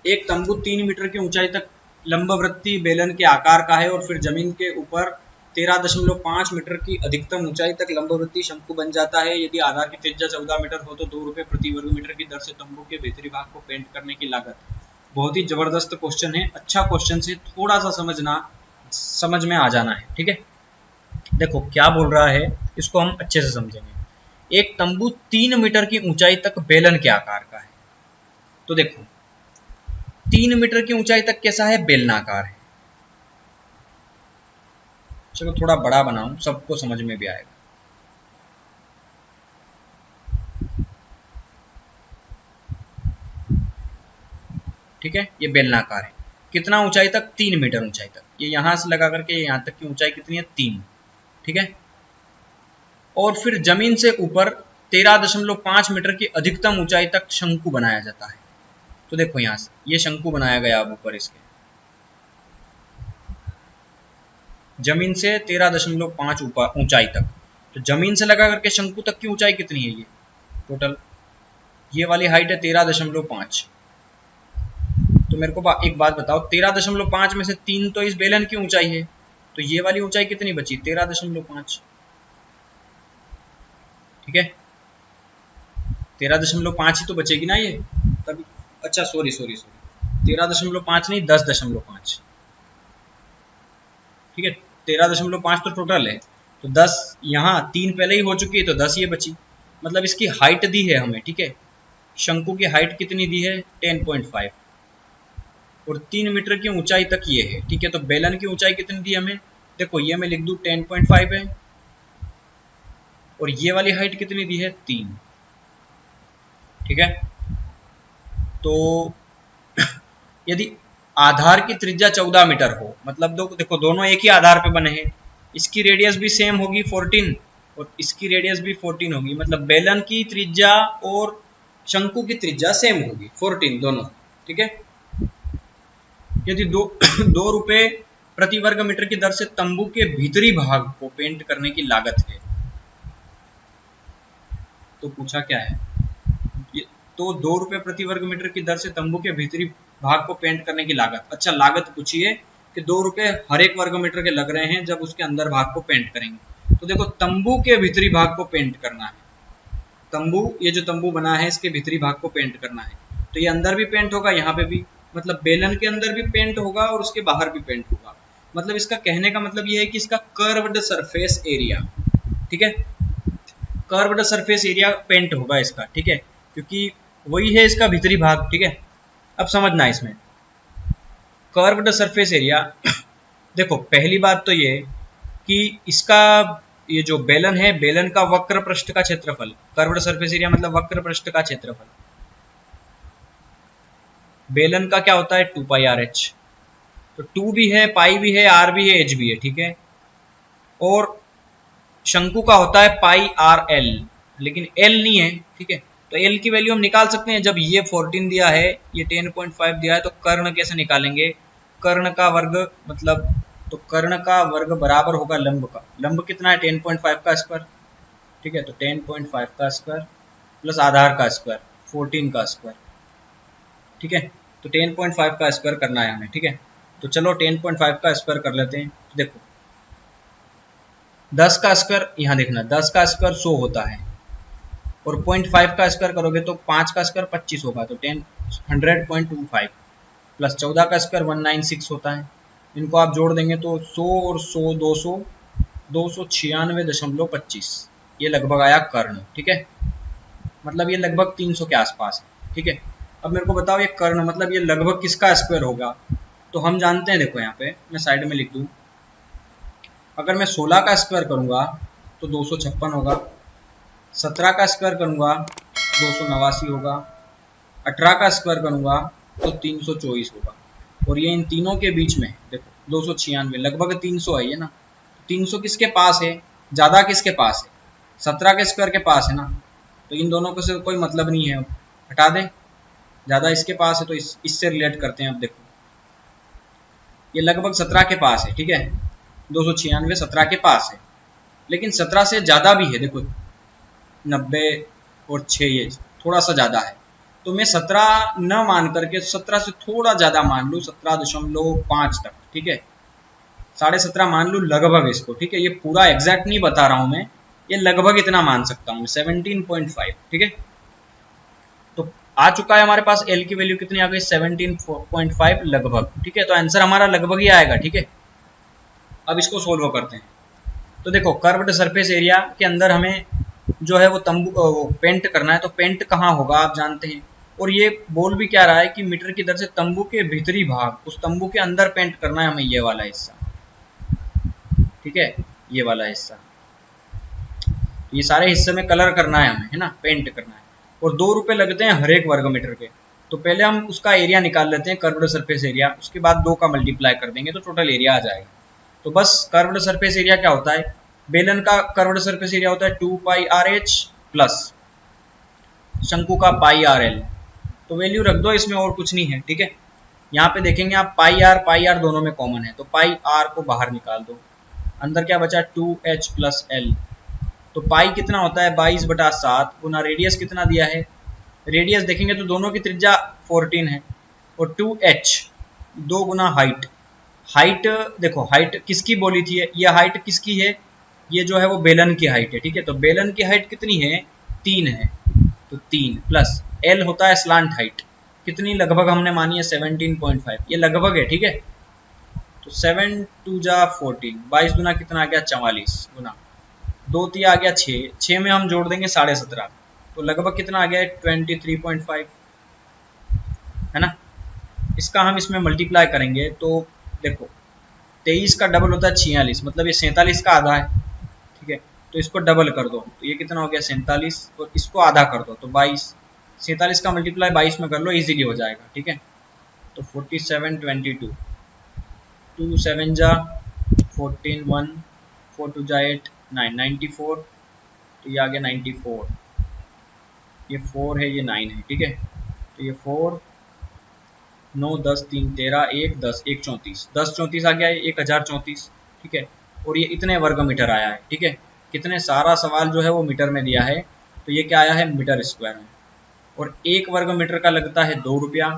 एक तंबू 3 मीटर की ऊंचाई तक लंबवृत्तीय बेलन के आकार का है और फिर जमीन के ऊपर 13.5 मीटर की अधिकतम ऊंचाई तक लंबवृत्तीय शंकु बन जाता है। यदि आधार की त्रिज्या 14 मीटर हो तो 2 रुपये प्रति वर्ग मीटर की दर से तंबू के भीतरी भाग को पेंट करने की लागत। बहुत ही जबरदस्त क्वेश्चन है, अच्छा क्वेश्चन से थोड़ा सा समझ में आ जाना है, ठीक है। देखो क्या बोल रहा है, इसको हम अच्छे से समझेंगे। एक तंबू 3 मीटर की ऊंचाई तक बेलन के आकार का है। तो देखो 3 मीटर की ऊंचाई तक कैसा है? बेलनाकार है। चलो थोड़ा बड़ा बनाऊं, सबको समझ में भी आएगा। ठीक है, ये बेलनाकार है। कितना ऊंचाई तक? 3 मीटर ऊंचाई तक। ये यहां से लगा करके यहां तक की ऊंचाई कितनी है? 3, ठीक है। और फिर जमीन से ऊपर 13.5 मीटर की अधिकतम ऊंचाई तक शंकु बनाया जाता है। तो देखो यहां से ये शंकु बनाया गया अब ऊपर इसके, जमीन से 13.5 ऊंचाई तक। तो जमीन से लगा करके शंकु तक की ऊंचाई कितनी है? ये टोटल ये वाली हाइट है 13.5। तो मेरे को एक बात बताओ, 13.5 में से 3 तो इस बेलन की ऊंचाई है, तो ये वाली ऊंचाई कितनी बची? 13.5, ठीक है। 13.5 ही तो बचेगी ना ये तभी। अच्छा सॉरी 13.5 नहीं, 10.5, ठीक है। 13.5 तो टोटल है, तो 10 यहाँ 3 पहले ही हो चुकी है, तो 10 ये बची। मतलब इसकी हाइट दी है हमें, ठीक है। शंकु की हाइट कितनी दी है? 10.5, और 3 मीटर की ऊंचाई तक ये है, ठीक है। तो बेलन की ऊंचाई कितनी दी हमें? देखो ये मैं लिख दूं 10.5 है, और ये वाली हाइट कितनी दी है? 3, ठीक है। तो यदि आधार की त्रिज्या 14 मीटर हो, मतलब देखो दोनों एक ही आधार पे बने हैं, इसकी रेडियस भी सेम होगी 14 और इसकी रेडियस भी 14 होगी, मतलब बेलन की त्रिज्या और शंकु की त्रिज्या सेम होगी 14 दोनों, ठीक है। यदि 2 रुपए प्रति वर्ग मीटर की दर से तंबू के भीतरी भाग को पेंट करने की लागत है, तो पूछा क्या है? तो 2 रुपए प्रति वर्ग मीटर की दर से तंबू के भीतरी भाग को पेंट करने की लागत। अच्छा लागत पूछी है कि 2 रुपए हर एक वर्ग मीटर के लग रहे हैं जब उसके अंदर भाग को पेंट करेंगे। तो देखो तंबू के भीतरी भाग को पेंट करना है, तंबू ये जो तंबू बना है इसके भीतरी भाग को पेंट करना है, तो ये अंदर भी पेंट होगा, यहाँ पे भी, मतलब बेलन के अंदर भी पेंट होगा और उसके बाहर भी पेंट होगा। मतलब इसका कहने का मतलब ये है कि इसका कर्व्ड सरफेस एरिया, ठीक है, कर्व्ड सरफेस एरिया पेंट होगा इसका, ठीक है। क्योंकि वही है इसका भीतरी भाग, ठीक है। अब समझना इसमें कर्व्ड सरफेस एरिया। देखो पहली बात तो ये कि इसका ये जो बेलन है, बेलन का वक्र पृष्ठ का क्षेत्रफल, कर्व्ड सरफेस एरिया मतलब वक्र पृष्ठ का क्षेत्रफल। बेलन का क्या होता है 2πRh, तो 2 भी है, पाई भी है, आर भी है, एच भी है, ठीक है। और शंकु का होता है πRL, लेकिन L नहीं है, ठीक है। तो L की वैल्यू हम निकाल सकते हैं। जब ये 14 दिया है, ये 10.5 दिया है, तो कर्ण कैसे निकालेंगे? कर्ण का वर्ग मतलब, तो कर्ण का वर्ग बराबर होगा लंब का। लंब कितना है 10.5 का स्क्वायर, ठीक है। तो 10.5 का स्क्वायर प्लस आधार का स्क्वायर 14 का स्क्वायर, ठीक है। तो 10.5 का स्क्वायर करना है हमें, ठीक है। तो चलो 10.5 का स्क्वायर कर लेते हैं। तो देखो 10 का स्क्वायर, यहाँ देखना 10 का स्क्वायर 100 होता है, और 0.5 का स्क्वायर करोगे तो 5 का स्क्वायर 25 होगा, तो 100.25 प्लस 14 का स्क्वायर 196 होता है। इनको आप जोड़ देंगे तो 100 और 100 200 296.25, ये लगभग आया कर्ण, ठीक है। मतलब ये लगभग 300 के आसपास है, ठीक है। अब मेरे को बताओ ये कर्ण मतलब ये लगभग किसका स्क्वायर होगा? तो हम जानते हैं, देखो यहाँ पे मैं साइड में लिख दूं, अगर मैं 16 का स्क्वायर करूंगा तो 256 होगा, 17 का स्क्वायर करूंगा 289 होगा, 18 का स्क्वायर करूंगा तो 324 होगा, और ये इन तीनों के बीच में देखो 296, लगभग 300 है ये ना। 300 किसके पास है? ज़्यादा किसके पास है? 17 के स्क्वायर के पास है ना। तो इन दोनों को से कोई मतलब नहीं है, हटा दें। ज़्यादा इसके पास है तो इससे रिलेट करते हैं। अब देखो ये लगभग 17 के पास है, ठीक है। 296 17 के पास है, लेकिन 17 से ज़्यादा भी है, देखो 90 और 6 ये थोड़ा सा ज़्यादा है। तो मैं 17 न मान करके 17 से थोड़ा ज़्यादा मान लूँ, 17.5 तक, ठीक है। 17.5 मान लूँ लगभग इसको, ठीक है। ये पूरा एग्जैक्ट नहीं बता रहा हूँ मैं, ये लगभग इतना मान सकता हूँ 17.5, ठीक है। तो आ चुका है हमारे पास L की वैल्यू कितनी आ गई 17.5 लगभग, ठीक है। तो आंसर हमारा लगभग ही आएगा, ठीक है। अब इसको सोल्व करते हैं। तो देखो कर्व्ड सरफेस एरिया के अंदर हमें जो है वो तंबू पेंट करना है, तो पेंट कहाँ होगा आप जानते हैं। और ये बोल भी क्या रहा है कि मीटर की दर से तंबू के भीतरी भाग, उस तंबू के अंदर पेंट करना है हमें, ये वाला हिस्सा, ठीक है, ये वाला हिस्सा। ये सारे हिस्से में कलर करना है हमें, है ना, पेंट करना है। और 2 रुपये लगते हैं हर एक वर्ग मीटर के। तो पहले हम उसका एरिया निकाल लेते हैं, कर्व्ड सरफेस एरिया, उसके बाद 2 का मल्टीप्लाई कर देंगे तो टोटल एरिया आ जाएगा। तो बस कर्व्ड सरफेस एरिया क्या होता है? बेलन का कर्व्ड सरफेस एरिया होता है 2πRh प्लस शंकु का πRL। तो वैल्यू रख दो इसमें, और कुछ नहीं है, ठीक है। यहाँ पे देखेंगे आप πr दोनों में कॉमन है, तो πr को बाहर निकाल दो, अंदर क्या बचा 2h प्लस l। तो पाई कितना होता है 22/7 गुना रेडियस कितना दिया है, रेडियस देखेंगे तो दोनों की त्रिज्या 14 है, और 2h 2 गुना हाइट। हाइट देखो हाइट किसकी बोली थी, ये हाइट किसकी है, ये जो है वो बेलन की हाइट है, ठीक है। तो बेलन की हाइट कितनी है 3 है, तो 3 प्लस L होता है स्लांट हाइट, कितनी लगभग हमने मानी है 17.5, ये लगभग है, ठीक है। तो 7 2 जा 14, 22 गुना कितना आ गया 44 गुना 2 3 आ गया 6, 6 में हम जोड़ देंगे 17.5, तो लगभग कितना आ गया 23.5, है ना। इसका हम इसमें मल्टीप्लाई करेंगे तो देखो 23 का डबल होता है 46, मतलब ये 47 का आधा है, ठीक है। तो इसको डबल कर दो तो ये कितना हो गया 47, और इसको आधा कर दो तो 22, 47 का मल्टीप्लाई 22 में कर लो, इजीली हो जाएगा, ठीक है। तो 47 22, 2 7 जा 14 1 4 2 जा 8 9 94, तो ये आ गया 94, ये 4 है ये 9 है, ठीक है। तो ये 4 9 10 3 13 1 10 1 34, 10 34 आ गया 1034, ठीक है। और ये इतने वर्ग मीटर आया है, ठीक है। कितने, सारा सवाल जो है वो मीटर में दिया है, तो ये क्या आया है मीटर स्क्वायर में। और 1 वर्ग मीटर का लगता है 2 रुपया,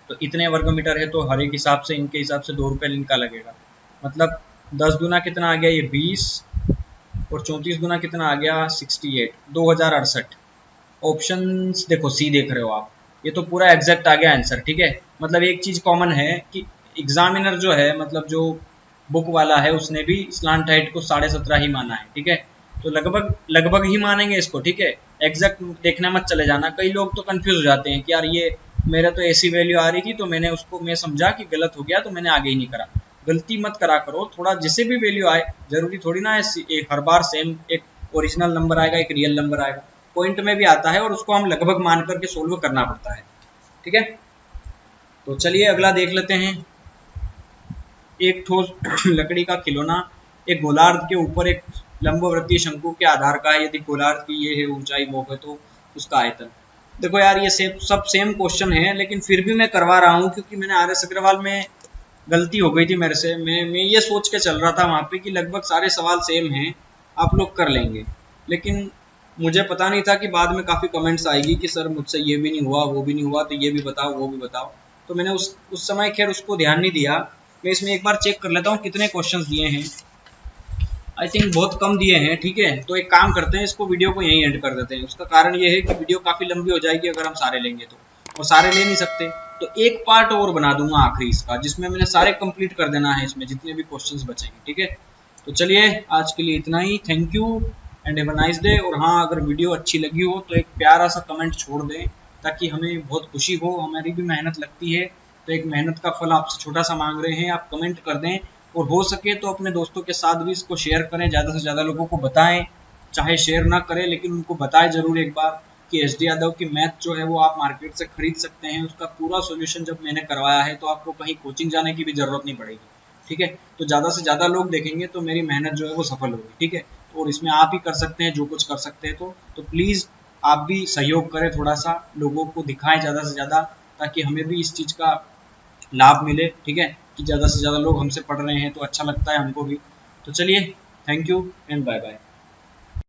तो इतने वर्ग मीटर है तो हर एक हिसाब से इनके हिसाब से 2 रुपये इनका लगेगा। मतलब 10 गुना कितना आ गया ये 20, और 34 गुना कितना आ गया 68, 2068। ऑप्शन देखो सी देख रहे हो आप, ये तो पूरा एग्जैक्ट आ गया आंसर, ठीक है। मतलब एक चीज़ कॉमन है कि एग्जामिनर जो है, मतलब जो बुक वाला है, उसने भी स्लांट हाइट को 17.5 ही माना है, ठीक है। तो लगभग लगभग ही मानेंगे इसको, ठीक है। एग्जैक्ट देखना मत चले जाना, कई लोग तो कंफ्यूज हो जाते हैं कि यार ये मेरा तो ऐसी वैल्यू आ रही थी तो मैंने उसको, मैं समझा कि गलत हो गया तो मैंने आगे ही नहीं करा। गलती मत करा करो, थोड़ा जिसे भी वैल्यू आए, जरूरी थोड़ी ना हर बार सेम एक ओरिजिनल नंबर आएगा, एक रियल नंबर आएगा, पॉइंट में भी आता है और उसको हम लगभग मान करके सोल्व करना पड़ता है, ठीक है। तो चलिए अगला देख लेते हैं। एक ठोस लकड़ी का खिलौना एक गोलार्ध के ऊपर एक लंबवृत्तीय शंकु के आधार का है, यदि गोलार्ध की ये है ऊंचाई वो है तो उसका आयतन। देखो यार ये सब सेम क्वेश्चन है, लेकिन फिर भी मैं करवा रहा हूँ क्योंकि मैंने आर.एस. अग्रवाल में गलती हो गई थी मेरे से। मैं ये सोच के चल रहा था वहाँ पे कि लगभग सारे सवाल सेम हैं, आप लोग कर लेंगे, लेकिन मुझे पता नहीं था कि बाद में काफ़ी कमेंट्स आएगी कि सर मुझसे ये भी नहीं हुआ, वो भी नहीं हुआ, तो ये भी बताओ, वो भी बताओ। तो मैंने उस समय खैर उसको ध्यान नहीं दिया। मैं इसमें एक बार चेक कर लेता हूँ कितने क्वेश्चंस दिए हैं। आई थिंक बहुत कम दिए हैं, ठीक है। तो एक काम करते हैं, इसको वीडियो को यहीं एंड कर देते हैं। उसका कारण ये है कि वीडियो काफ़ी लंबी हो जाएगी अगर हम सारे लेंगे तो, और सारे ले नहीं सकते। तो एक पार्ट और बना दूंगा आखिरी इसका, जिसमें मैंने सारे कंप्लीट कर देना है, इसमें जितने भी क्वेश्चंस बचेंगे, ठीक है। तो चलिए आज के लिए इतना ही। Thank you and have a nice day. और हाँ, अगर वीडियो अच्छी लगी हो तो एक प्यारा सा कमेंट छोड़ दें, ताकि हमें बहुत खुशी हो। हमारी भी मेहनत लगती है, तो एक मेहनत का फल आपसे छोटा सा मांग रहे हैं, आप कमेंट कर दें। और हो सके तो अपने दोस्तों के साथ भी इसको शेयर करें, ज़्यादा से ज़्यादा लोगों को बताएं। चाहे शेयर ना करें लेकिन उनको बताएं ज़रूर एक बार कि एस.डी. यादव की मैथ जो है वो आप मार्केट से खरीद सकते हैं। उसका पूरा सोल्यूशन जब मैंने करवाया है तो आपको कहीं कोचिंग जाने की भी ज़रूरत नहीं पड़ेगी, ठीक है। तो ज़्यादा से ज़्यादा लोग देखेंगे तो मेरी मेहनत जो है वो सफल होगी, ठीक है। और इसमें आप ही कर सकते हैं जो कुछ कर सकते हैं। तो प्लीज़ आप भी सहयोग करें, थोड़ा सा लोगों को दिखाएं ज़्यादा से ज़्यादा, ताकि हमें भी इस चीज़ का लाभ मिले, ठीक है, कि ज़्यादा से ज़्यादा लोग हमसे पढ़ रहे हैं तो अच्छा लगता है हमको भी। तो चलिए, thank you and bye bye.